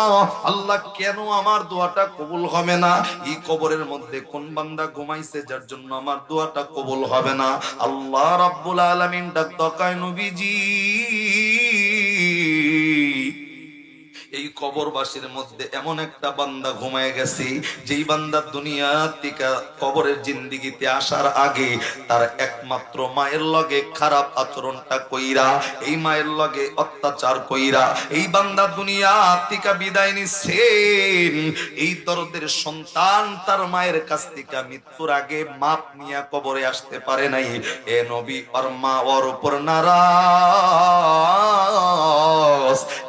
আল্লাহ কেন আমার দোয়াটা কবুল হবে না? এই কবরের মধ্যে কোন বান্দা ঘুমাইছে যার জন্য আমার দোয়াটা কবুল হবে না? আল্লাহ রাব্বুল আলামিন ডাক দেয়, নবীজি এই কবরবাসীর মধ্যে এমন একটা বান্দা ঘুমায় গেছে, যেই বান্দা দুনিয়া থেকে কবরের জিন্দেগিতে আসার আগে তার একমাত্র মায়ের লগে খারাপ আচরণটা কইরা, এই মায়ের লগে অত্যাচার কইরা এই বান্দা দুনিয়া থেকে বিদায় নিছেন। এই দরদের সন্তান তার মায়ের কাছ থেকে মৃত্যুর আগে মাপ নিয়ে কবরে আসতে পারে নাই। এ নবী, ওর মা ওর উপর নারাজ,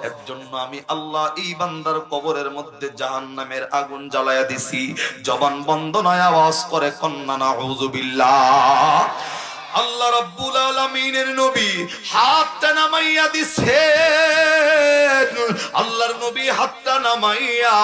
এর জন্য আমি আল্লাহ এই বান্দার কবরের মধ্যে জাহান্নামের আগুন জ্বালায়া দিছি। জবান বন্ধ নয়, আওয়াজ করে কন্না নাউযুবিল্লাহ। আল্লাহ রাব্বুল আলামিনের নবী হাতটা নামাইয়া দিছেন। আল্লাহর নবী হাতটা নামাইয়া,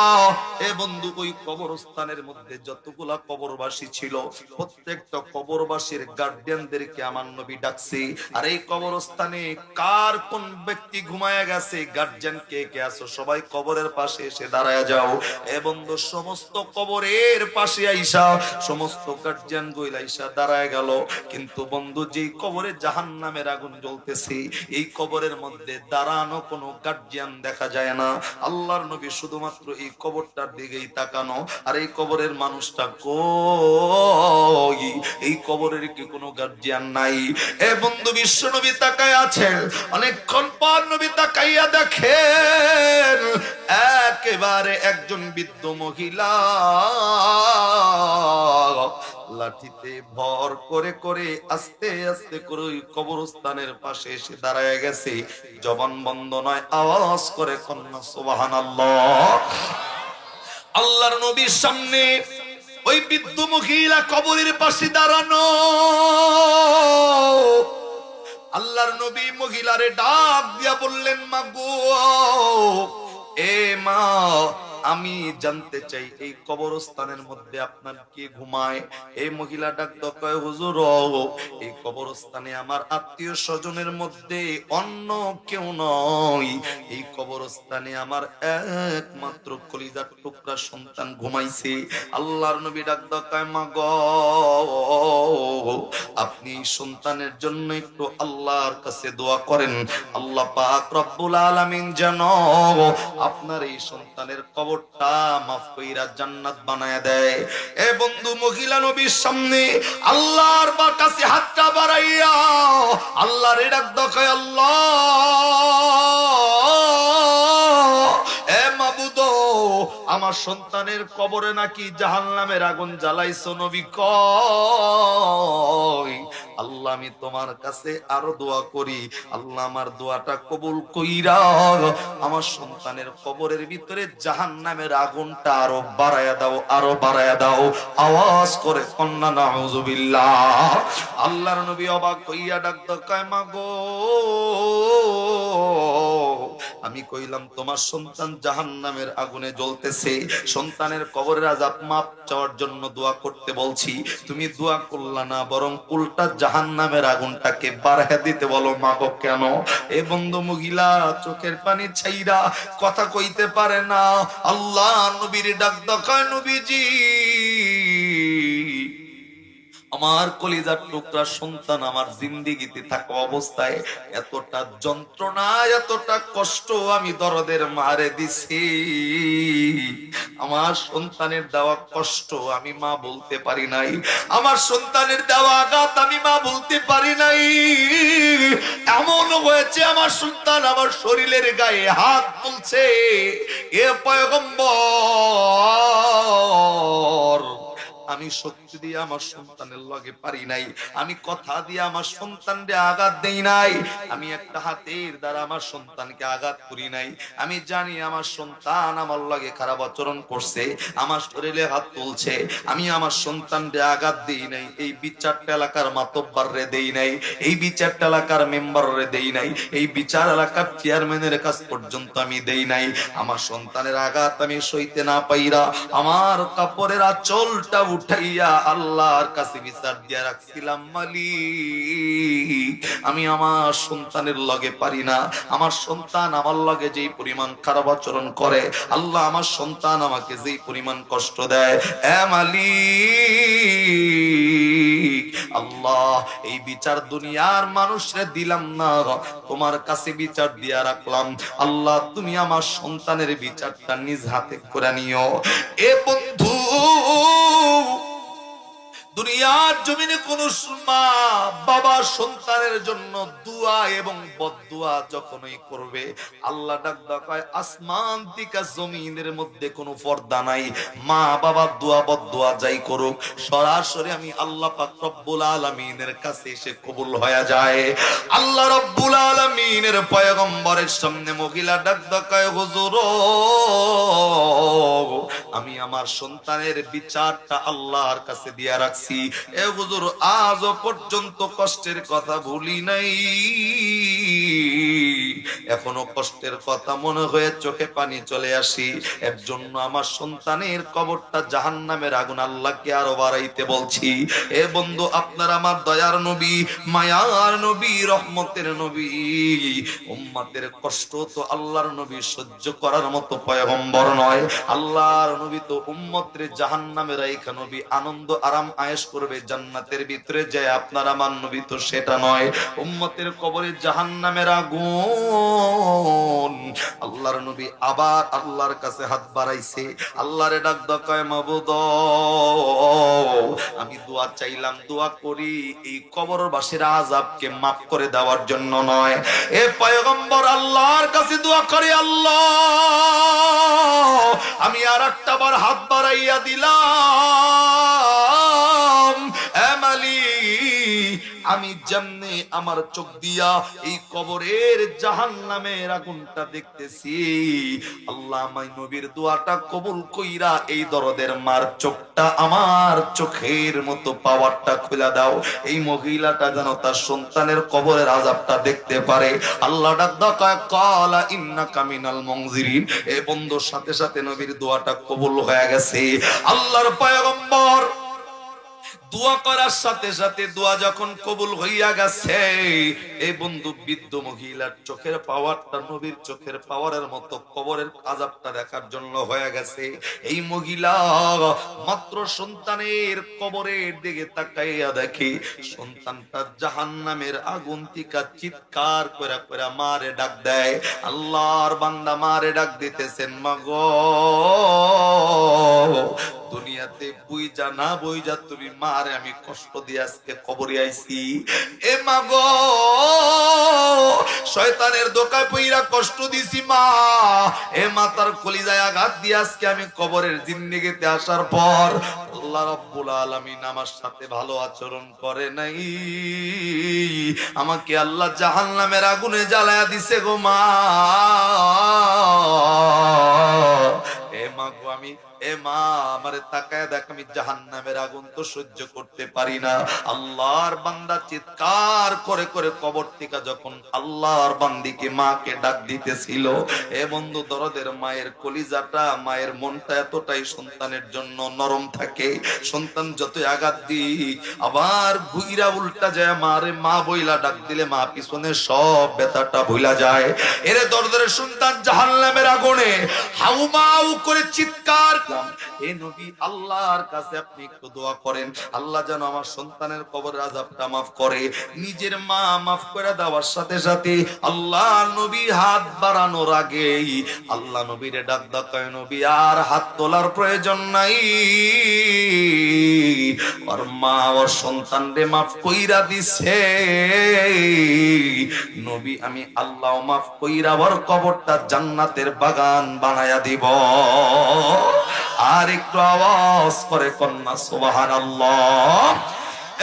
এ বন্ধু, ওই কবরস্থানের মধ্যে যতগুলা কবরবাসী ছিল প্রত্যেকটা কবরবাসীর গার্ডিয়ানদেরকে আমার নবী ডাকছে। আর এই কবরস্থানে কার কোন ব্যক্তি ঘুমায়া গেছে, গার্জিয়ান কে কে আছো, সবাই কবরের পাশে এসে দাঁড়ায় যাও। এ বন্ধু, সমস্ত কবরের পাশে আইসা সমস্ত গার্জিয়ান গইলা আইসা দাঁড়ায় গেল। কিন্তু বন্ধু, যে কবরে জাহান্নামের আগুন জ্বলতেছে, এই কবরের মধ্যে দাঁড়ানো কোনো গার্জিয়ান দেখা যায় না। আল্লাহর নবী শুধুমাত্র এই কবরটার দিকেই তাকানো, আর এই কবরের মানুষটা কই, এই কবরের কি কোনো গার্জিয়ান নাই? এ বন্ধু, বিশ্ব নবী তাকায় আছেন। অনেকক্ষণ পর নবী তাকাইয়া দেখেন একেবারে একজন বৃদ্ধ মহিলা লাঠিতে ভর করে করে আস্তে আস্তে করে ওই কবরস্থানের পাশে এসে দাঁড়ায় গেছে। জবান বন্ধ নয়, আওয়াজ করে কন্যা সুবহানাল্লাহ। আল্লাহর নবীর সামনে ওই বৃদ্ধ মহিলা কবরের পাশে দাঁড়ানো। আল্লাহর নবী মহিলারে ডাক দিয়া বললেন, মা গো, এ মা, আমি জানতে চাই এই কবরস্থানের মধ্যে আপনার কি ঘুমায়? এই মহিলা ডাক দেয়, হুজুর, এই কবরস্থানে আমার আত্মীয় স্বজনের মধ্যে অন্য কেউ নয়। এই কবরস্থানে আমার একমাত্র কলিজার টুকরা সন্তান ঘুমাইছে। আল্লাহর নবী ডাক দেয়, মা গো, আপনি সন্তানের জন্য একটু আল্লাহর কাছে দোয়া করেন, আল্লাহ পাক রব্বুল আলামিন যেন আপনার এই সন্তানের কবরটা মাফ কইরা জান্নাত বানায়া দেয়। এ বন্ধু, মহিলা নবীর সামনে আল্লাহর কাছে হাতটা বাড়াইয়া আল্লাহর ডাক দেয়, আল্লাহ, এ মাবুদ, আমার সন্তানের কবরে নাকি জাহান্নামের আগুন জ্বালাইছো, নবী কই? আল্লাহ আমি তোমার কাছে আরো দোয়া করি, আল্লাহ আমার দোয়াটা কবুল কইরা আমার সন্তানের কবরের ভিতরে জাহান্নামের আগুনটা আরো বাড়ায়া দাও, আরো বাড়ায়া দাও। আওয়াজ করে কন্যা নাউজুবিল্লাহ। আল্লাহর নবী অবাক হইয়া ডাক দাও, কয় মা গো, আমি কইলাম তোমার সন্তান জাহান্নামের আগুনে জ্বলতেছে, সন্তানের কবরের আযাব মাপ চাওয়ার জন্য দোয়া করতে বলছি, তুমি দোয়া করলা না, বরং উল্টা জাহান্নামের আগুনটাকে বাড়াইয়া দিতে বলো। মা গো কেন? এ বন্ধু মহিলা চোখের পানি ছাইরা কথা কইতে পারে না। আল্লাহ নবীর ডাক দাও, কয় নবীজি, আমার কলিজার টুকরা সন্তান আমার জিন্দেগিতে থাকা অবস্থায় এতটা যন্ত্রণা, এতটা কষ্ট আমি দরদের মারে দিছি, আমার সন্তানের দেওয়া কষ্ট আমি মা বলতে পারি নাই, আমার সন্তানের দেওয়া আঘাত আমি মা বলতে পারি নাই। এমন হয়েছে আমার সন্তান আমার শরীরের গায়ে হাত তুলছে, এ পয়গম্বর আমি শক্তি দিয়ে আমার সন্তানের লগে পারি নাই, আমি কথা দিয়ে আমার সন্তানকে আঘাত দেই নাই, আমি একটা হাতের দ্বারা আমার সন্তানকে আঘাত করি নাই, আমি জানি আমার সন্তান আমার লগে খারাপ আচরণ করছে, আমার শরীরে হাত তুলছে, আমি আমার সন্তানকে আঘাত দেই নাই, এই বিচারটা এলাকার মাতব্বররে দেই নাই, এই বিচারটা এলাকার মেম্বাররে দেই নাই, এই বিচার এলাকার চেয়ারম্যানের কাছ পর্যন্ত আমি দেই নাই। আমার সন্তানের আঘাত আমি সইতে না পাইরা আমার কাপড়ের আঁচলটা উঠাইয়া আল্লাহর কাছে বিচার দিয়া রাখছিলাম, মালিক আমি আমার সন্তানের লগে পারি না, আমার সন্তান আমার লগে যেই পরিমাণ খারাপ আচরণ করে, আল্লাহ আমার সন্তান আমাকে যেই পরিমাণ কষ্ট দেয়, এ মালিক আল্লাহ এই বিচার দুনিয়ার মানুষরে দিলাম না, তোমার কাছে বিচার দিয়া রাখলাম, আল্লাহ তুমি আমার সন্তানের বিচারটা নিজ হাতে করে নিও। এ বন্ধু দুনিয়ার জমিনে কোন মা বাবা সন্তানের জন্য দোয়া এবং বদদোয়া যখনই করবে, আল্লাহ ডাক দেয় আসমান থেকে জমিনের মধ্যে কোনো পর্দা নাই, মা বাবা দোয়া বদদোয়া যাই করুক সরাসরি আমি আল্লাহ পাক রব্বুল আলামিনের কাছে এসে কবুল হয়ে যায়। আল্লাহ রব্বুল আলামিনের পয়গম্বরের সামনে মহিলা ডাক দেয়, হুজুর আমি আমার সন্তানের বিচারটা আল্লাহর কাছে দিয়া রাখছি, এ হুজুর আজও পর্যন্ত কষ্টের কথা ভুলি নাই, এখনো কষ্টের কথা মনে হয়ে চোখে পানি চলে আসি, এর জন্য আমার সন্তানের কবরটা জাহান্নামের আগুন আল্লাহকে আরো বাড়াইতে বলছি। এ বন্ধু আপনার আমার দয়ার নবী, মায়ার নবী, রহমতের নবী, উম্মতের কষ্ট তো আল্লাহর নবী সহ্য করার মতো পয়গম্বর নয়, আল্লাহর নবী তো উম্মতরে জাহান্নামে রাইখা নবী আনন্দ আরাম আয়েশ করবে জান্নাতের ভিতরে যায়, আপনার আমার নবী তো সেটা নয়, উম্মতের কবরে জাহান্নামের আগুন। আল্লাহর নবী আবার আল্লাহর কাছে হাত বাড়াইছে, আল্লাহরে ডাক দাও, কয় মাবুদ আমি দোয়া চাইলাম, দোয়া করি এই কবরবাসীর আযাবকে মাফ করে দেওয়ার জন্য নয়, এ পয়গম্বর আল্লাহর কাছে দোয়া করে, আল্লাহ আমি আর একটা বার হাত বাড়াইয়া দিলাম, এ মালিক আমি যেমনে আমার চোখ দিয়া এই কবরের জাহান্নামের আগুনটা দেখতেছি, আল্লাহ আমার নবীর দোয়াটা কবুল কইরা এই দরদের মার চোখটা আমার চোখের মতো পাওয়ারটা খুলে দাও, এই মহিলাটা যেন তার সন্তানের কবরের আযাবটা দেখতে পারে। আল্লাহ ডাক দাও, কালা ইন্নাকা মিনাল মুনজিরিন। এ বন্ধুর সাথে সাথে নবীর দোয়াটা কবুল হয়ে গেছে। আল্লাহর পয়গম্বর দোয়া করার সাথে সাথে দোয়া যখন কবুল হইয়া গেছে, এই বন্ধু বৃদ্ধ মহিলার চোখের পাওয়ারটা নবীর চোখের পাওয়ারের মতো কবরের আযাবটা দেখার জন্য হয়ে গেছে। এই মহিলা মাত্র সন্তানের কবরের দিকে তাকাইয়া দেখে সন্তানটা জাহান্নামের আগুন থেকে চিৎকার করে করে মারে ডাক দেয়, আল্লাহর বান্দা মারে ডাক দিতেছেন, মাগো দুনিয়াতে বুইজা না বুইজা তুমি মারে আমি কষ্ট দিয়ে আজকে কবরে আইছি, এ মাগো শয়তানের দোকায় পইরা কষ্ট দিছি মা, এ মাতার কলিজায় আঘাত দিয়ে আজকে আমি কবরের জিন্দেগিতে আসার পর আল্লাহ রাব্বুল আলামিন আমার সাথে ভালো আচরণ করে নাই, আমাকে আল্লাহ জাহান্নামের আগুনে জ্বালায়া দিছে গো মা। এ মা গো, আমি এ মা আমারে তাকায় দেখ, আমি জাহান্নামের আগুন তো সহ্য করতে পারি না। আল্লাহর বান্দা চিৎকার করে করে কবর থেকে যখন আল্লাহর বান্দিকে মাকে ডাক দিতেছিল, এ বন্ধু দরদের মায়ের কলিজাটা, মায়ের মনটা এতটাই সন্তানের জন্য নরম থাকে, সন্তান যতই আঘাত দিক আবার ঘুইরা উল্টা যায় মারে মা বইলা ডাক দিলে মা পিছনে সব ব্যথাটা ভুলা যায়। এরে দরদের সন্তান জাহান্নামের আগুনে হাউমাউ করে চিৎকার, এ নবী আল্লাহর কাছে আপনি একটু দোয়া করেন, আল্লাহ যেন আমার সন্তানের কবরের আযাবটা মাফ করে। নিজের মা মাফ করে দেওয়ার সাথে সাথে আল্লাহ নবী হাত বাড়ানোর আগেই আল্লাহ নবীরে ডাক দেয়, নবী আর হাত তোলার প্রয়োজন নাই, ওর মা ওর সন্তানরে মাফ কইরা দিছে নবী, আমি আল্লাহ মাফ কইরা ওর কবরটা জান্নাতের বাগান বানায়া দিব। আর একটু আওয়াজ করে কন্যা সুবহানাল্লাহ।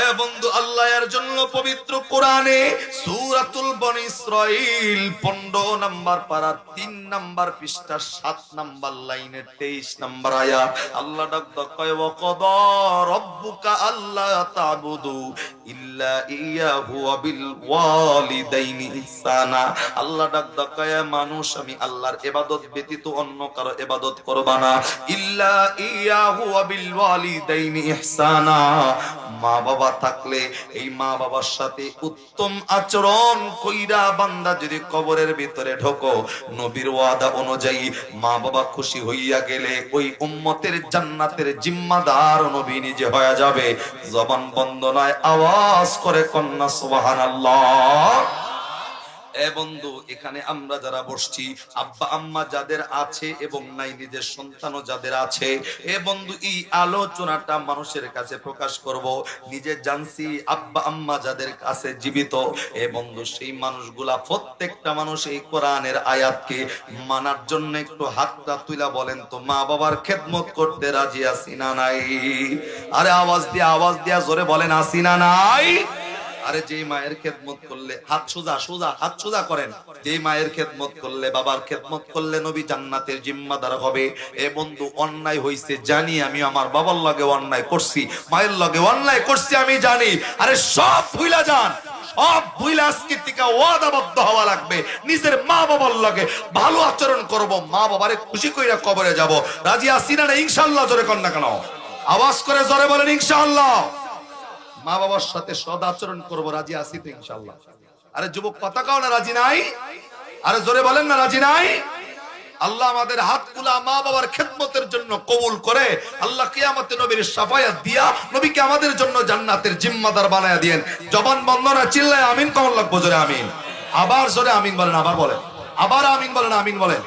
এ বন্ধু, আল্লাহ এর জন্য পবিত্র কোরআনে সূরাতুল বনী ইসরাঈল 15 নম্বর পারা 3 নম্বর পৃষ্ঠা 7 নম্বর লাইনে 23 নম্বর আয়াত আল্লাহ ডাক কয়, ওয়া ক্বাদা রাব্বুকা আল্লা তা'বুদু ইল্লা ইয়াহু ওয়া বিল ওয়ালিদাইনি ইহসানা। আল্লাহ ডাক কয়, মানুষ আমি আল্লাহর ইবাদত ব্যতীত অন্য কারো ইবাদত করবা না, ইল্লা ইয়াহু ওয়া বিল ওয়ালিদাইনি ইহসানা। মা বাবা থাকলে এই মা বাবার সাথে উত্তম আচরণ কইরা বান্দা যদি কবরের ভিতরে ঢোকো, নবীর ওয়াদা অনুযায়ী মা বাবা খুশি হইয়া গেলে ওই উম্মতের জান্নাতের জিম্মাদার নবী নিজে হয়ে যাবে। জবান বন্ধ নয়, আওয়াজ করে কন্যা সুবহানাল্লাহ। এ বন্ধু, এখানে আমরা যারা বসছি, আব্বা আম্মা যাদের আছে এবং নাই, নিজের সন্তানও যাদের আছে, এ বন্ধু এই আলোচনাটা মানুষের কাছে প্রকাশ করব। নিজে জানছি আব্বা আম্মা যাদের কাছে জীবিত, এ বন্ধু সেই মানুষগুলা প্রত্যেকটা মানুষ এই কোরআনের আয়াতকে মানার জন্য একটু হাতটা তুলা বলেন তো, মা বাবার খেদমত করতে রাজি আছি না নাই? আরে আওয়াজ দিয়া জোরে বলেন, আছি না নাই? আরে যেই মায়ের খেদমত করলে, হাত সোজা করেন, যেই মায়ের খেদমত করলে, বাবার খেদমত করলে নবী জান্নাতের জিম্মাদার হবে। এ বন্ধু, অন্যায় হইছে জানি আমি, আমার বাবার লগে অন্যায় করছি, মায়ের লগে অন্যায় করছি আমি জানি, আরে সব ভুলা যান, সব ভুলা আজকে থেকে ওয়াদাবদ্ধ হওয়া লাগবে। নিজের মা বাবার লগে ভালো আচরণ করব, মা বাবারে খুশি কইরা কবরে যাব। রাজি আছি না ইনশাআল্লাহ? জোরে কর না কেন? আওয়াজ করে জোরে বলেন ইনশাআল্লাহ। মা বাবার সাথে সদ আচরণ করবো, রাজি আছি তো ইনশাআল্লাহ? আরে যুবক কথা কাও না, রাজি নাই? আরে জোরে বলেন না, রাজি নাই? আল্লাহ আমাদের হাতগুলা মা বাবার খেদমতের জন্য কবুল করে আল্লাহ কিয়ামতে নবীর শাফায়াত দিয়া নবীকে আমাদের জন্য জান্নাতের জিম্মাদার বানায়া দিয়েন। জবান বন্ধ না, চিল্লায় আমিন কখন লাগবো? জোরে আমিন। আবার জোরে আমিন বলেন, আবার বলেন, আবার আমিন বলেন, আমিন বলেন।